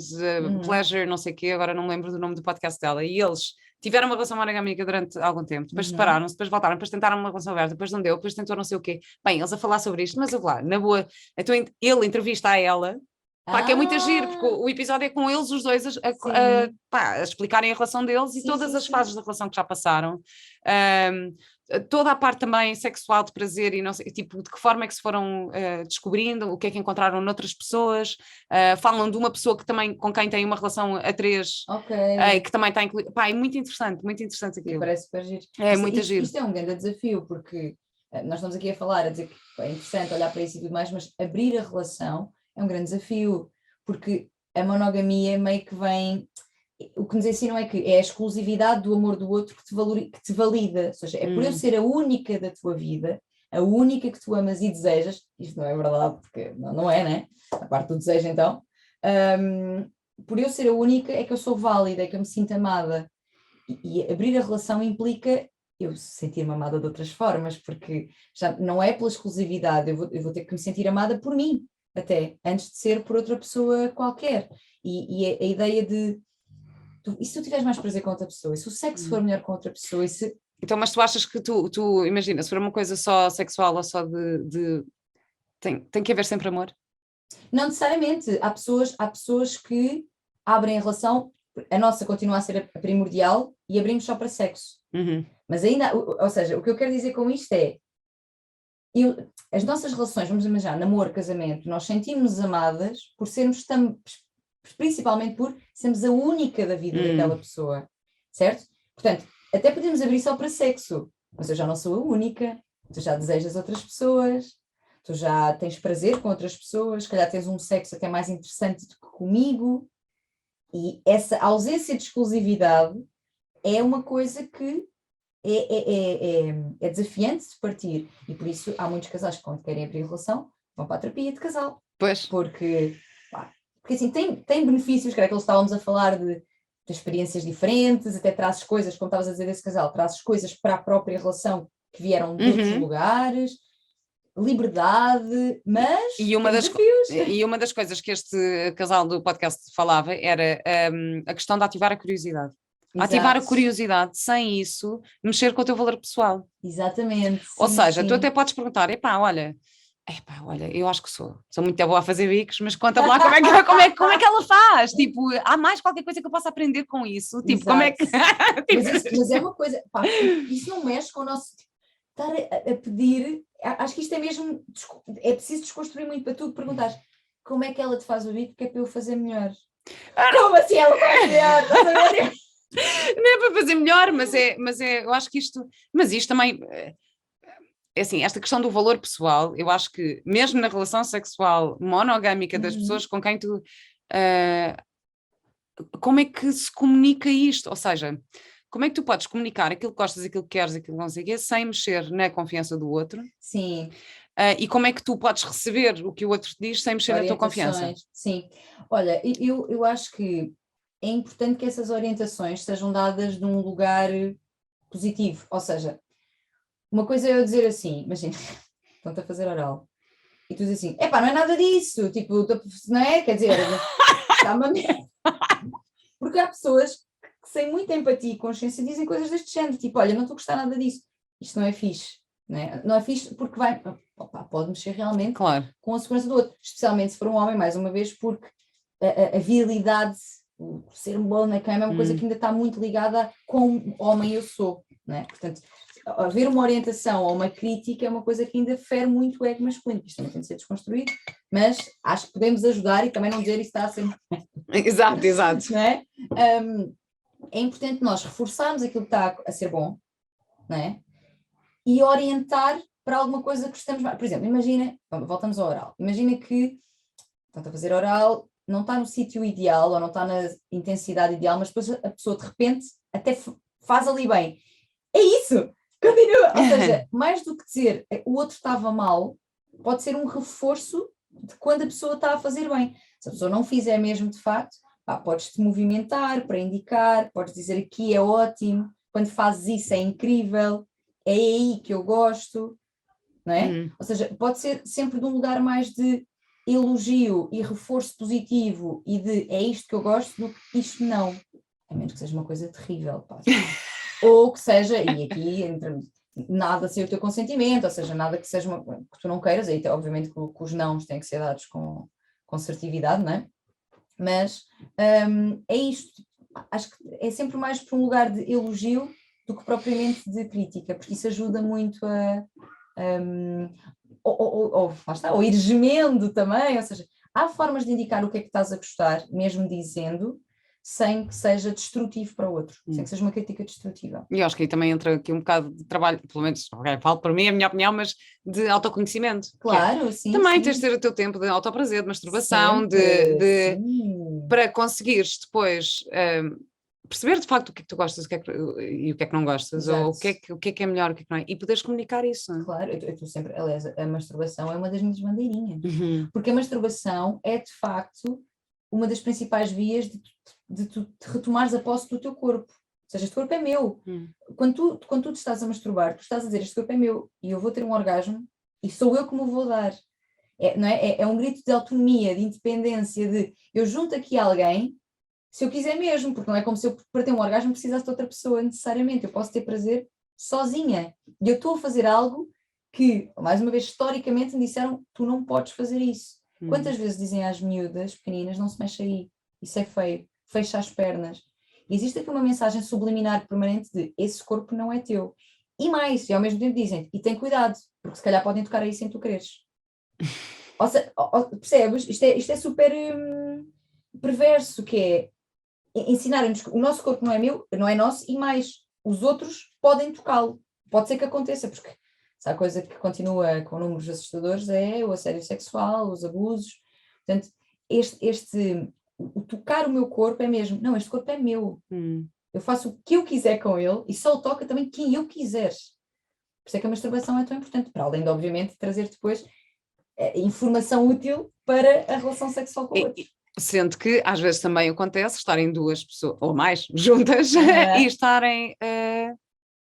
S1: pleasure, não sei o quê, agora não me lembro do nome do podcast dela, e eles tiveram uma relação monogâmica durante algum tempo, depois separaram-se, depois voltaram, depois tentaram uma relação aberta, depois não deu, depois tentou não sei o quê. Bem, eles a falar sobre isto, mas eu lá, na boa, então ele entrevista a ela, que é muito giro, porque o episódio é com eles os dois a explicarem a relação deles e todas as fases da relação que já passaram. Toda a parte também sexual de prazer e não sei, tipo, de que forma é que se foram descobrindo, o que é que encontraram noutras pessoas, falam de uma pessoa que também, com quem tem uma relação a três, que também está incluída. É muito interessante aquilo.
S2: Parece super giro.
S1: Muito giro.
S2: Isto é um grande desafio, porque nós estamos aqui a dizer que é interessante olhar para isso e tudo mais, mas abrir a relação é um grande desafio, porque a monogamia meio que vem... O que nos ensinam é que é a exclusividade do amor do outro que te valida, ou seja, é por eu ser a única da tua vida, a única que tu amas e desejas, isto não é verdade, porque não é, né? A parte do desejo então, por eu ser a única é que eu sou válida, é que eu me sinto amada, e abrir a relação implica eu sentir-me amada de outras formas, porque já não é pela exclusividade, eu vou ter que me sentir amada por mim, até, antes de ser por outra pessoa qualquer, e a ideia de e se tu tiveres mais prazer com outra pessoa, e se o sexo for melhor com outra pessoa,
S1: Então, mas tu achas que tu imagina, se for uma coisa só sexual ou só tem que haver sempre amor?
S2: Não necessariamente, há pessoas que abrem a relação, a nossa continua a ser a primordial e abrimos só para sexo. Mas ainda, ou seja, o que eu quero dizer com isto é, as nossas relações, vamos imaginar, namoro, casamento, nós sentimos-nos amadas por sermos principalmente por sermos a única da vida daquela pessoa, certo? Portanto, até podemos abrir só para sexo, mas eu já não sou a única, tu já desejas outras pessoas, tu já tens prazer com outras pessoas, se calhar tens um sexo até mais interessante do que comigo, e essa ausência de exclusividade é uma coisa que é desafiante de partir, e por isso há muitos casais que quando querem abrir relação vão para a terapia de casal,
S1: Pois.
S2: Porque assim, tem benefícios, que era aquilo que estávamos a falar de experiências diferentes, até trazes coisas, como estavas a dizer desse casal, trazes coisas para a própria relação que vieram de outros lugares, liberdade, mas
S1: e uma das coisas que este casal do podcast falava era a questão de ativar a curiosidade.
S2: Exato.
S1: Ativar a curiosidade, sem isso, mexer com o teu valor pessoal.
S2: Exatamente.
S1: Ou seja, tu até podes perguntar, olha, eu acho que sou muito boa a fazer bicos, mas conta-me lá como é que ela faz, tipo, há mais qualquer coisa que eu possa aprender com isso, tipo, como é que...
S2: mas é uma coisa, isso não mexe com o nosso... Estar a pedir, acho que isto é mesmo, é preciso desconstruir muito para tu perguntares como é que ela te faz o bico que é para eu fazer melhor. Como assim ela faz melhor?
S1: Não é para fazer melhor, mas eu acho que isto também... É assim, esta questão do valor pessoal, eu acho que mesmo na relação sexual monogâmica das pessoas com quem tu... como é que se comunica isto? Ou seja, como é que tu podes comunicar aquilo que gostas, aquilo que queres, aquilo que não sei o quê, sem mexer na confiança do outro?
S2: Sim.
S1: E como é que tu podes receber o que o outro te diz sem mexer na tua confiança?
S2: Sim. Olha, eu acho que é importante que essas orientações sejam dadas num lugar positivo, ou seja, uma coisa é eu dizer assim, imagina, estão-te a fazer oral, e tu dizes assim, não é nada disso, tipo, não é? Quer dizer, está-me a merda. Porque há pessoas que sem muita empatia e consciência dizem coisas deste género, tipo, olha, não estou a gostar nada disso, isto não é fixe, não é? Não é fixe porque pode mexer realmente com a segurança do outro, especialmente se for um homem, mais uma vez, porque a virilidade, o ser bom na cama é uma coisa que ainda está muito ligada a como homem eu sou, não é? Portanto, haver uma orientação ou uma crítica é uma coisa que ainda fere muito o ego masculino, isto também tem de ser desconstruído, mas acho que podemos ajudar e também não dizer isso está a ser...
S1: Exato.
S2: Não é? É importante nós reforçarmos aquilo que está a ser bom, não é? E orientar para alguma coisa que gostamos mais. Por exemplo, imagina, voltamos ao oral, imagina que estão a fazer oral, não está no sítio ideal ou não está na intensidade ideal, mas depois a pessoa de repente até faz ali bem. É isso! Continua! Ou seja, mais do que dizer o outro estava mal, pode ser um reforço de quando a pessoa está a fazer bem. Se a pessoa não fizer mesmo de facto, podes-te movimentar para indicar, podes dizer aqui é ótimo, quando fazes isso é incrível, é aí que eu gosto, não é? Ou seja, pode ser sempre de um lugar mais de elogio e reforço positivo e de é isto que eu gosto do que isto não, a menos que seja uma coisa terrível, ou que seja, e aqui nada sem o teu consentimento, ou seja, nada que seja que tu não queiras, aí obviamente que os nãos têm que ser dados com assertividade, não é? Mas é isto, acho que é sempre mais por um lugar de elogio do que propriamente de crítica, porque isso ajuda muito a ou ir gemendo também, ou seja, há formas de indicar o que é que estás a gostar, mesmo dizendo, sem que seja destrutivo para o outro, sem que seja uma crítica destrutiva.
S1: E acho que aí também entra aqui um bocado de trabalho, pelo menos, falo para mim, a minha opinião, mas de autoconhecimento.
S2: Claro, sim.
S1: Também tens de ter o teu tempo de autoprazer, de masturbação, para conseguires depois perceber de facto o que é que tu gostas e o que é que não gostas, Exato. Ou o que é melhor, o que é que não é, e poderes comunicar isso.
S2: Claro, eu estou sempre, aliás, a masturbação é uma das minhas bandeirinhas, porque a masturbação é de facto uma das principais vias de tu retomares a posse do teu corpo. Ou seja, este corpo é meu. Quando tu te estás a masturbar, tu estás a dizer, este corpo é meu e eu vou ter um orgasmo e sou eu que me vou dar. Não é? É um grito de autonomia, de independência, de eu junto aqui alguém se eu quiser mesmo, porque não é como se eu para ter um orgasmo precisasse de outra pessoa necessariamente, eu posso ter prazer sozinha. E eu estou a fazer algo que, mais uma vez, historicamente me disseram, tu não podes fazer isso. Quantas vezes dizem às miúdas pequeninas, não se mexe aí, isso é feio, fecha as pernas. E existe aqui uma mensagem subliminar permanente de esse corpo não é teu. e mais, e ao mesmo tempo dizem, e tem cuidado, porque se calhar podem tocar aí sem tu quereres. Ou seja, percebes? Isto é super perverso, que é ensinarem-nos que o nosso corpo não é meu, não é nosso, e mais, os outros podem tocá-lo. Pode ser que aconteça, porque se há coisa que continua com números assustadores é o assédio sexual, os abusos. Portanto, o tocar o meu corpo é mesmo, não, este corpo é meu. Eu faço o que eu quiser com ele e só o toca também quem eu quiser. Por isso é que a masturbação é tão importante, para além de, obviamente, trazer depois informação útil para a relação sexual com o outro.
S1: Sendo que às vezes também acontece estarem duas pessoas ou mais juntas e estarem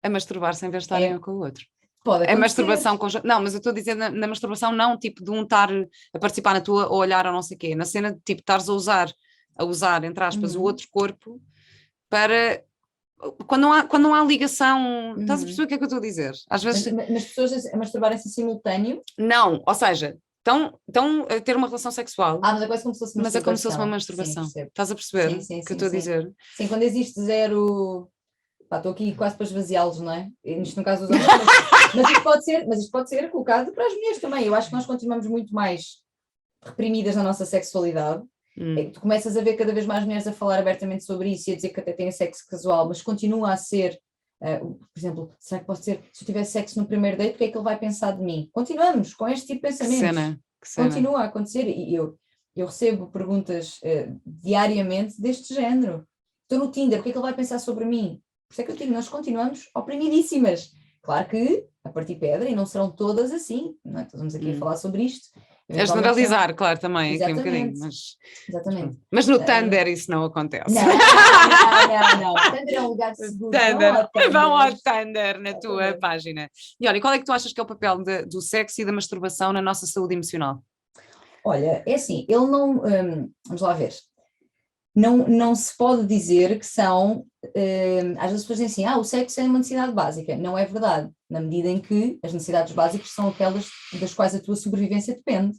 S1: a masturbar-se em vez de estarem um com o outro.
S2: Pode acontecer.
S1: A masturbação conjunta. Não, mas eu estou a dizer na masturbação, não tipo de um estar a participar na tua ou olhar ou não sei o quê. Na cena de tipo estares a usar, entre aspas, o outro corpo para. Quando não há ligação. Estás a perceber o que é que eu estou a dizer? Às vezes.
S2: Mas pessoas a masturbarem-se em simultâneo.
S1: Não, ou seja. Estão a ter uma relação sexual.
S2: Mas é quase como se fosse
S1: mas é como se fosse uma masturbação. Sim, estás a perceber o que eu estou a dizer?
S2: Sim, quando existe zero. Estou aqui quase para esvaziá-los, não é? Isto no caso dos homens, mas isto pode ser colocado para as mulheres também. Eu acho que nós continuamos muito mais reprimidas na nossa sexualidade. Tu começas a ver cada vez mais mulheres a falar abertamente sobre isso e a dizer que até têm sexo casual, mas continua a ser, por exemplo, será que pode ser, se eu tiver sexo no primeiro date, o que é que ele vai pensar de mim? Continuamos com este tipo de pensamentos.
S1: Que cena.
S2: Continua a acontecer e eu recebo perguntas diariamente deste género. Estou no Tinder, o que é que ele vai pensar sobre mim? Por isso é que eu digo, nós continuamos oprimidíssimas. Claro que a partir pedra, e não serão todas assim, não é? Estamos aqui a falar sobre isto.
S1: É generalizar, claro, também, aqui um bocadinho.
S2: Exatamente.
S1: Mas no Tinder isso não acontece.
S2: Não. O Tinder é um lugar seguro.
S1: Vão ao Tinder na tua página. E olha, qual é que tu achas que é o papel do sexo e da masturbação na nossa saúde emocional?
S2: Olha, é assim, ele não... vamos lá ver. Não se pode dizer que são... às vezes as pessoas dizem assim, o sexo é uma necessidade básica. Não é verdade, na medida em que as necessidades básicas são aquelas das quais a tua sobrevivência depende.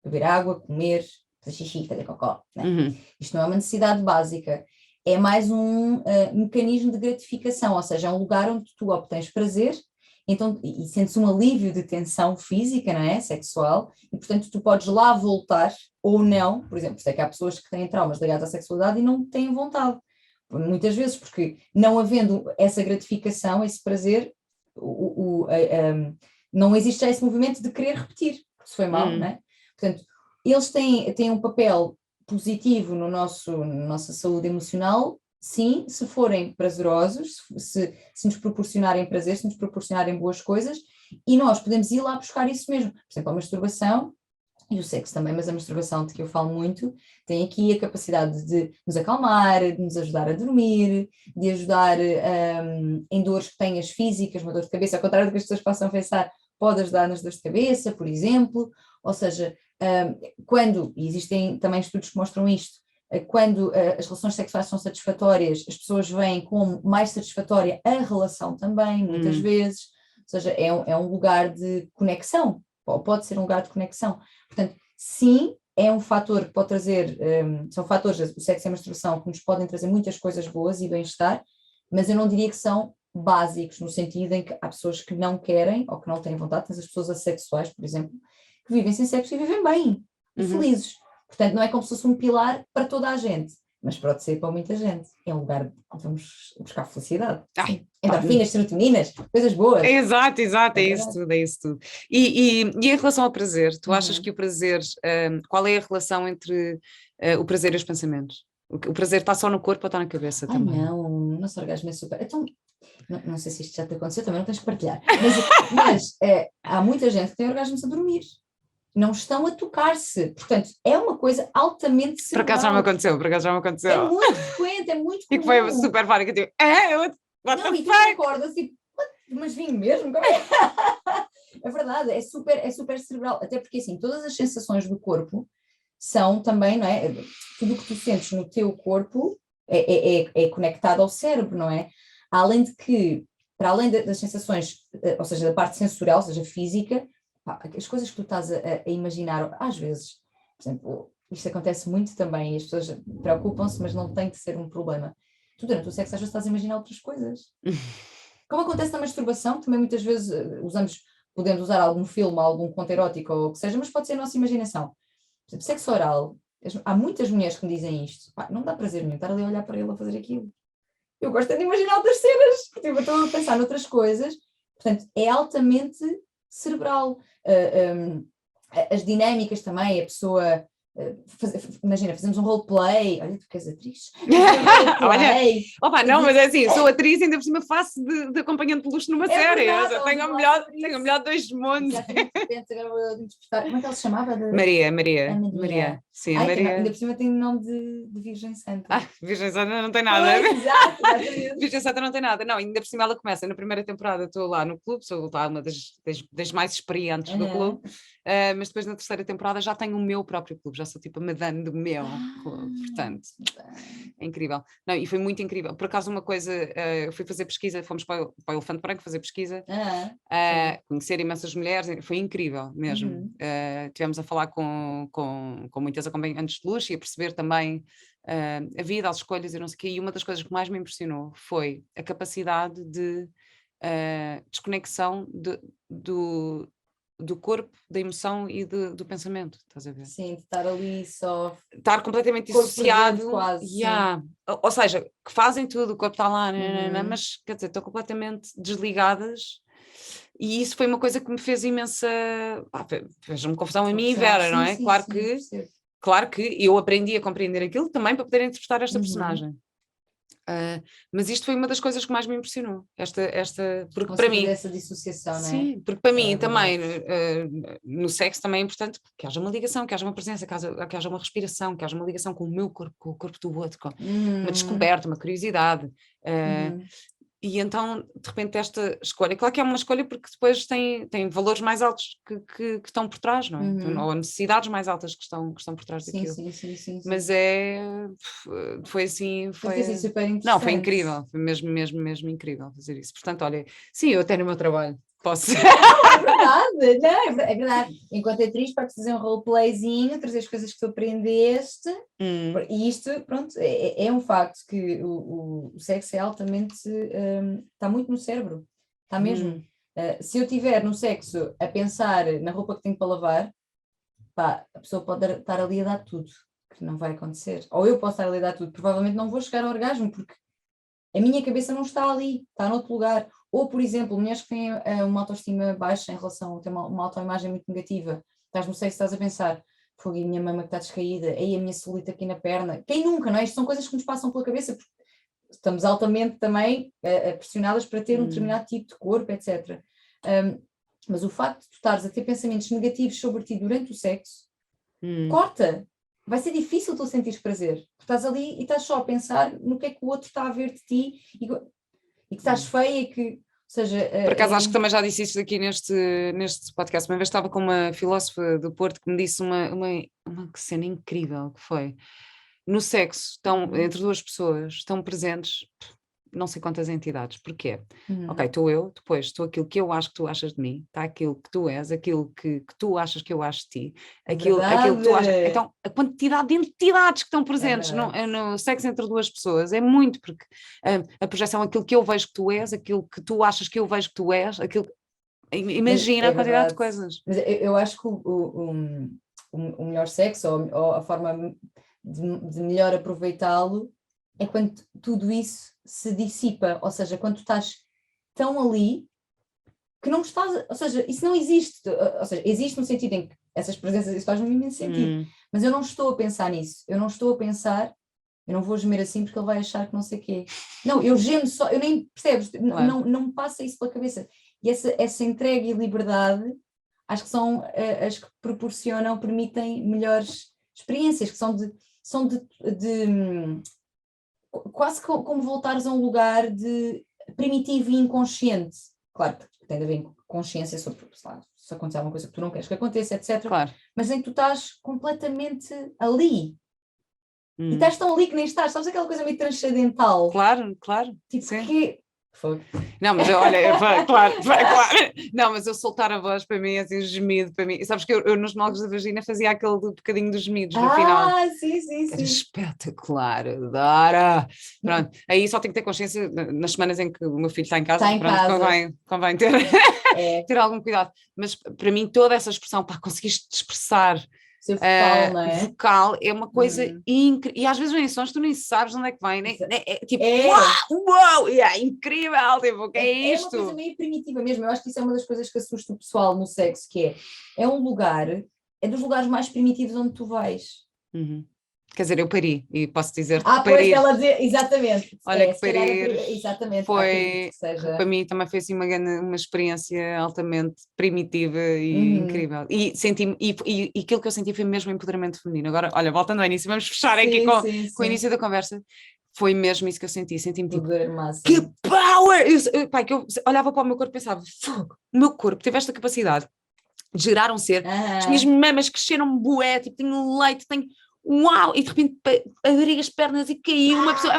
S2: Beber água, comer, fazer xixi, fazer cocó. Né? Isto não é uma necessidade básica. É mais um mecanismo de gratificação, ou seja, é um lugar onde tu obtens prazer então, e sentes um alívio de tensão física, não é? Sexual, e portanto tu podes lá voltar ou não, por exemplo, sei que há pessoas que têm traumas ligados à sexualidade e não têm vontade, muitas vezes, porque não havendo essa gratificação, esse prazer, não existe já esse movimento de querer repetir, porque se foi mal, não é? Portanto, eles têm um papel positivo na nossa saúde emocional, sim, se forem prazerosos, se nos proporcionarem prazer, se nos proporcionarem boas coisas, e nós podemos ir lá buscar isso mesmo. Por exemplo, a masturbação, e o sexo também, mas a masturbação de que eu falo muito, tem aqui a capacidade de nos acalmar, de nos ajudar a dormir, de ajudar em dores que tenhas físicas, uma dor de cabeça, ao contrário do que as pessoas possam pensar, pode ajudar nas dores de cabeça, por exemplo, ou seja, quando, e existem também estudos que mostram isto, quando as relações sexuais são satisfatórias, as pessoas veem como mais satisfatória a relação também, muitas vezes, ou seja, é um lugar de conexão, pode ser um lugar de conexão. Portanto, sim, é um fator que pode trazer, são fatores, o sexo e a masturbação, que nos podem trazer muitas coisas boas e bem-estar, mas eu não diria que são básicos, no sentido em que há pessoas que não querem ou que não têm vontade, mas as pessoas assexuais, por exemplo, que vivem sem sexo e vivem bem, e felizes. Portanto, não é como se fosse um pilar para toda a gente, mas pode ser para muita gente. É um lugar onde vamos buscar felicidade. Endorfinas, serotoninas, coisas boas.
S1: Exato, é isso tudo. E em relação ao prazer, tu achas que o prazer, qual é a relação entre o prazer e os pensamentos? O prazer está só no corpo ou está na cabeça também?
S2: Não, o nosso orgasmo é super... Então, não sei se isto já te aconteceu, também não tens que partilhar. Mas há muita gente que tem orgasmos a dormir. Não estão a tocar-se. Portanto, é uma coisa altamente cerebral.
S1: Por acaso já me aconteceu.
S2: É muito frequente, é muito comum.
S1: E que foi super fálico, tipo,
S2: e tu acordas e mas vim mesmo? Como é? É verdade, é super cerebral. Até porque, assim, todas as sensações do corpo são também, não é? Tudo o que tu sentes no teu corpo é conectado ao cérebro, não é? Além de que, para além das sensações, ou seja, da parte sensorial, ou seja, física, as coisas que tu estás a imaginar, às vezes, por exemplo, isto acontece muito também, e as pessoas preocupam-se, mas não tem de ser um problema. Tu durante o sexo às vezes estás a imaginar outras coisas. Como acontece na masturbação, também muitas vezes podemos usar algum filme, algum conto erótico ou o que seja, mas pode ser a nossa imaginação. Por exemplo, sexo oral, há muitas mulheres que me dizem isto. Pá, não dá prazer nenhum estar ali a olhar para ele a fazer aquilo. Eu gosto de imaginar outras cenas, tipo, eu estou a pensar noutras coisas, portanto, é altamente cerebral. As dinâmicas também, a pessoa. Imagina, fazemos um roleplay. Olha, tu que és atriz.
S1: Olha, opa, não, mas é assim, sou atriz e ainda por cima faço de acompanhante de luxo numa série.
S2: Verdade,
S1: Eu tenho o melhor dos mundos.
S2: Agora vou despertar. Como é que ela se chamava?
S1: Maria. Sim,
S2: Ai,
S1: Maria.
S2: ainda por cima tem nome de Virgem Santa.
S1: Virgem Santa não tem nada.
S2: Exato,
S1: Virgem Santa não tem nada. Não, ainda por cima ela começa na primeira temporada, estou lá no clube, sou lá uma das mais experientes do clube, mas depois na terceira temporada já tenho o meu próprio clube, já sou tipo a madame do meu clube, portanto, é incrível. Não, e foi muito incrível. Por acaso uma coisa, eu fui fazer pesquisa, fomos para o Elefante Branco fazer pesquisa, conhecer imensas mulheres, foi incrível mesmo. Tivemos a falar com muitas acompanhantes de luxo e a perceber também a vida, as escolhas e não sei o quê, e uma das coisas que mais me impressionou foi a capacidade de desconexão do corpo, da emoção e do pensamento, estás a ver?
S2: Sim, de estar ali só...
S1: Estar completamente dissociado.
S2: Quase,
S1: ou seja, que fazem tudo, o corpo está lá, mas quer dizer, estão completamente desligadas. E isso foi uma coisa que me fez imensa... fez-me confusão a mim e Vera, não é? Claro que eu aprendi a compreender aquilo também para poder interpretar esta personagem. Mas isto foi uma das coisas que mais me impressionou. Porque para mim...
S2: essa dissociação, não é?
S1: Sim, porque para mim também, no sexo também é importante que haja uma ligação, que haja uma presença, que haja uma respiração, que haja uma ligação com o meu corpo, com o corpo do outro, com uma descoberta, uma curiosidade. E então, de repente, esta escolha, claro que é uma escolha porque depois tem valores mais altos que estão por trás, não é? Ou necessidades mais altas que estão por trás daquilo.
S2: Sim.
S1: Mas foi assim,
S2: foi super interessante.
S1: Não, foi incrível, foi mesmo incrível fazer isso. Portanto, olha, sim, eu até no meu trabalho posso.
S2: É verdade. Enquanto atriz, podes fazer um roleplayzinho, trazer as coisas que tu aprendeste, e isto, pronto, é um facto que o sexo é altamente, está muito no cérebro, está mesmo. Se eu estiver no sexo a pensar na roupa que tenho para lavar, pá, a pessoa pode estar ali a dar tudo, que não vai acontecer. Ou eu posso estar ali a dar tudo, provavelmente não vou chegar ao orgasmo, porque a minha cabeça não está ali, está noutro lugar. Ou, por exemplo, mulheres que têm uma autoestima baixa em relação a ter uma autoimagem muito negativa, estás no sexo, estás a pensar, fogo, e a minha mama que está descaída, aí a minha celulite aqui na perna, quem nunca, não é? Isto são coisas que nos passam pela cabeça, porque estamos altamente também pressionadas para ter um determinado tipo de corpo, etc. Mas o facto de tu estares a ter pensamentos negativos sobre ti durante o sexo, corta! Vai ser difícil tu sentires prazer, porque estás ali e estás só a pensar no que é que o outro está a ver de ti e que estás feia e que, ou seja...
S1: Por acaso acho que também já disse isto aqui neste podcast, uma vez estava com uma filósofa do Porto que me disse uma cena incrível, que foi, no sexo, entre duas pessoas, estão presentes não sei quantas entidades, porquê? Ok, estou eu, depois estou aquilo que eu acho que tu achas de mim, está aquilo que tu és, aquilo que tu achas que eu acho de ti, aquilo que tu achas. Então, a quantidade de entidades que estão presentes no sexo entre duas pessoas é muito, porque a projeção, aquilo que eu vejo que tu és, aquilo que tu achas que eu vejo que tu és, aquilo. Imagina a quantidade de coisas.
S2: Mas eu acho que o melhor sexo, ou a forma de melhor aproveitá-lo, é quando tudo isso se dissipa, ou seja, quando tu estás tão ali que não estás, ou seja, isso não existe, ou seja, existe no sentido em que essas presenças, isso faz um imenso sentido, mas eu não estou a pensar nisso, eu não vou gemer assim porque ele vai achar que não sei o quê, não, eu gemo só, eu nem, percebes, claro. não me passa isso pela cabeça, e essa entrega e liberdade, acho que são as que permitem melhores experiências, que são de quase como voltares a um lugar de primitivo e inconsciente. Claro que tem a ver com consciência sobre se acontecer alguma coisa que tu não queres que aconteça, etc.
S1: Claro.
S2: Mas em que tu estás completamente ali. E estás tão ali que nem estás. Sabes aquela coisa meio transcendental?
S1: Claro.
S2: Tipo,
S1: sim.
S2: que Foi.
S1: Não, mas claro. Não, mas eu soltar a voz para mim, assim, gemido para mim. Sabes que eu nos moldes da vagina fazia aquele bocadinho dos gemidos no final.
S2: Sim.
S1: Era espetacular, adoro. Pronto, aí só tenho que ter consciência nas semanas em que o meu filho está em casa,
S2: Está em
S1: pronto,
S2: casa.
S1: convém ter,
S2: É,
S1: ter algum cuidado. Mas para mim toda essa expressão, pá, conseguiste expressar
S2: ser vocal, não é?
S1: vocal é uma coisa
S2: Hum.
S1: incrível. E às vezes vem sons que tu nem sabes de onde é que vem, tipo,
S2: É.
S1: uau, yeah, incrível, tipo, o que é
S2: É uma coisa
S1: isto?
S2: meio primitiva mesmo. Eu acho que isso é uma das coisas que assusta o pessoal no sexo, que é um lugar, é dos lugares mais primitivos onde tu vais.
S1: Uhum. Quer dizer, eu pari e posso dizer-te que
S2: Pois
S1: parir,
S2: ela dizer, exatamente.
S1: olha que
S2: Se calhar
S1: parir
S2: exatamente, acredito
S1: foi,
S2: que seja.
S1: para mim também foi assim uma experiência altamente primitiva e
S2: Uhum.
S1: incrível. E senti e aquilo que eu senti foi mesmo empoderamento feminino. Agora, olha, voltando ao início, vamos fechar aqui com o
S2: Sim.
S1: início da conversa. Foi mesmo isso que eu senti. Senti-me tipo,
S2: Poder
S1: que
S2: máximo.
S1: power! Pá, que eu olhava para o meu corpo e pensava, fogo, o meu corpo teve esta capacidade de gerar um ser, as minhas
S2: Aham.
S1: mamas cresceram bué, tipo, tenho leite, tenho uau, e de repente abri as pernas e caiu uma pessoa,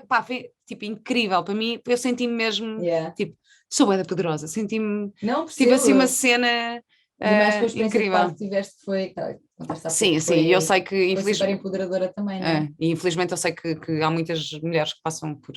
S1: pá, foi tipo incrível para mim, eu senti-me mesmo,
S2: Yeah.
S1: tipo, sou bué da poderosa, senti-me,
S2: Não
S1: tive assim uma
S2: percebo.
S1: cena
S2: E mais com a experiência de
S1: incrível.
S2: parto que tiveste, foi, contaste há pouco,
S1: Sim, e eu sei que
S2: foi super
S1: infelizmente,
S2: empoderadora também, não é?
S1: e infelizmente eu sei que há muitas mulheres que passam por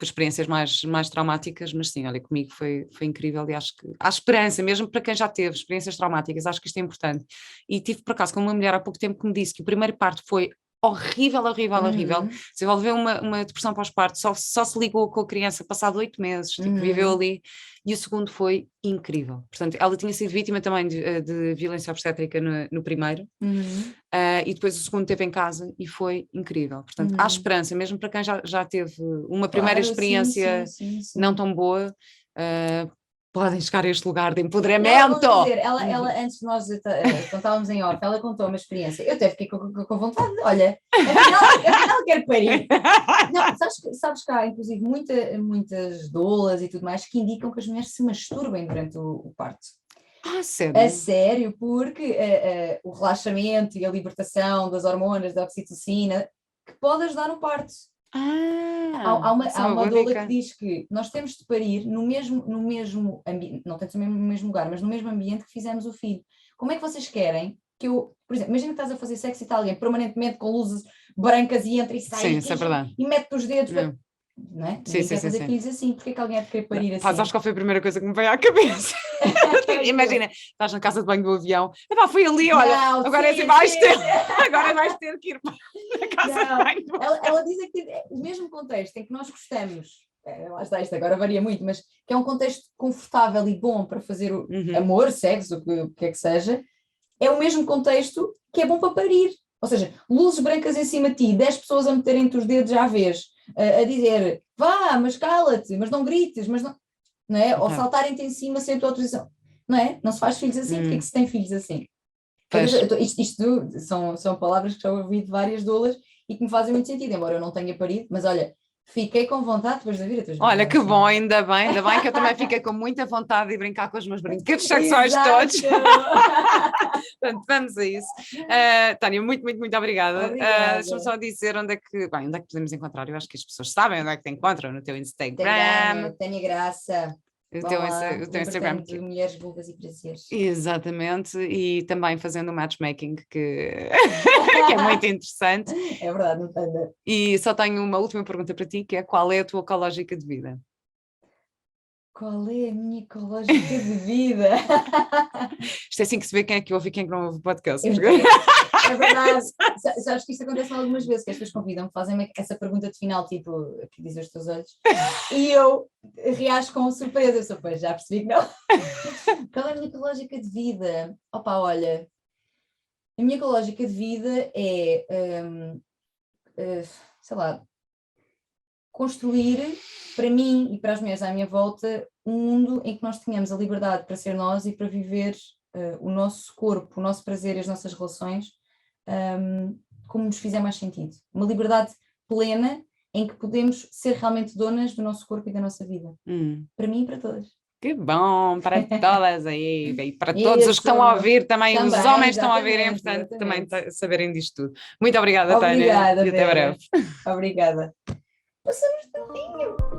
S1: experiências mais traumáticas, mas sim, olha, comigo foi incrível e acho que há esperança, mesmo para quem já teve experiências traumáticas, acho que isto é importante. E tive por acaso com uma mulher há pouco tempo que me disse que o primeiro parto foi horrível,
S2: Uhum.
S1: desenvolveu uma depressão pós-parto, só se ligou com a criança passado 8 meses, tipo, viveu
S2: Uhum.
S1: ali, e o segundo foi incrível. Portanto, ela tinha sido vítima também de violência obstétrica no primeiro,
S2: Uhum.
S1: e depois o segundo teve em casa e foi incrível. Portanto, há
S2: Uhum.
S1: esperança, mesmo para quem já teve uma primeira
S2: Claro, sim.
S1: experiência não tão boa, podem chegar a este lugar de
S2: Ela, vamos
S1: empoderamento.
S2: dizer, ela antes de nós quando estávamos em off, ela contou uma experiência. Eu até fiquei com vontade, olha, afinal quero parir. Não, sabes que há, inclusive, muitas doulas e tudo mais que indicam que as mulheres se masturbem durante o parto. A
S1: Sério?
S2: sério, porque o relaxamento e a libertação das hormonas, da oxitocina, que pode ajudar no parto.
S1: Isso é
S2: Há
S1: uma
S2: uma
S1: boa
S2: doula que
S1: dica.
S2: diz que nós temos de parir no mesmo ambiente, não tanto no mesmo lugar, mas no mesmo ambiente que fizemos o filho. Como é que vocês querem que eu, por exemplo, imagina que estás a fazer sexo e está alguém permanentemente com luzes brancas e entra e
S1: Sim,
S2: sai
S1: isso é verdade.
S2: e mete os dedos,
S1: Não.
S2: não é?
S1: Sim,
S2: Ninguém
S1: sim,
S2: quer
S1: sim,
S2: fazer
S1: sim.
S2: filhos assim, porque é que alguém há de querer parir
S1: Pá, sabes
S2: assim?
S1: qual foi a primeira coisa que me veio à cabeça? Imagina, estás na casa de banho do avião, epá, foi ali, olha,
S2: Não,
S1: agora é assim,
S2: sim.
S1: agora vais ter que ir para a casa de
S2: Não,
S1: banho do avião.
S2: ela diz é que o mesmo contexto em que nós gostamos, lá está, isto agora varia muito, mas que é um contexto confortável e bom para fazer o
S1: Uhum.
S2: amor, sexo, o que é que seja, é o mesmo contexto que é bom para parir. Ou seja, luzes brancas em cima de ti, 10 pessoas a meterem-te os dedos à vez, a dizer vá, mas cala-te, mas não grites, mas não é? Ou
S1: Tá.
S2: saltarem-te em cima sem a tua autorização. Não é? Não se faz filhos assim, porque é que se tem filhos assim?
S1: Pois.
S2: Isto são palavras que já ouvi de várias doulas e que me fazem muito sentido, embora eu não tenha parido, mas olha, fiquei com vontade depois de ouvir a tua
S1: Olha, que
S2: experiência.
S1: bom, ainda bem que eu também fiquei com muita vontade de brincar com os meus brinquedos sexuais todos.
S2: Exato!
S1: Portanto, vamos a isso. Tânia, muito obrigada. Deixa-me
S2: Obrigada.
S1: só dizer onde é que podemos encontrar. Eu acho que as pessoas sabem onde é que te encontram, no teu Instagram,
S2: Instagram, Tânia Graça. Vão lá,
S1: o teu Instagram.
S2: libertando de mulheres, vulvas e prazeres.
S1: Exatamente, e também fazendo o matchmaking, que, que é muito interessante.
S2: É verdade, não tem.
S1: E só tenho uma última pergunta para ti, que é qual é a tua ecológica de vida?
S2: Qual é a minha ecológica de vida?
S1: Isto é assim que se vê quem é que ouve e quem é que não ouve o podcast.
S2: É verdade. Sabes que isto acontece algumas vezes, que as pessoas convidam-me, fazem-me essa pergunta de final, tipo, que diz os teus olhos, e eu reajo com surpresa. Eu sou, pois, já percebi que não. Qual é a minha ecológica de vida? Opa, olha, a minha ecológica de vida é, sei lá, construir para mim e para as mulheres à minha volta um mundo em que nós tenhamos a liberdade para ser nós e para viver o nosso corpo, o nosso prazer e as nossas relações como nos fizer mais sentido. Uma liberdade plena em que podemos ser realmente donas do nosso corpo e da nossa vida. Para mim e para todas.
S1: Que bom, para todas aí, e para todos os que
S2: Isso,
S1: estão a ouvir também, os
S2: também,
S1: homens estão a ouvir, é
S2: exatamente,
S1: importante também
S2: exatamente.
S1: saberem disto tudo. Muito obrigada, Tânia,
S2: Obrigada,
S1: e até
S2: Vera.
S1: breve.
S2: Obrigada. Passamos de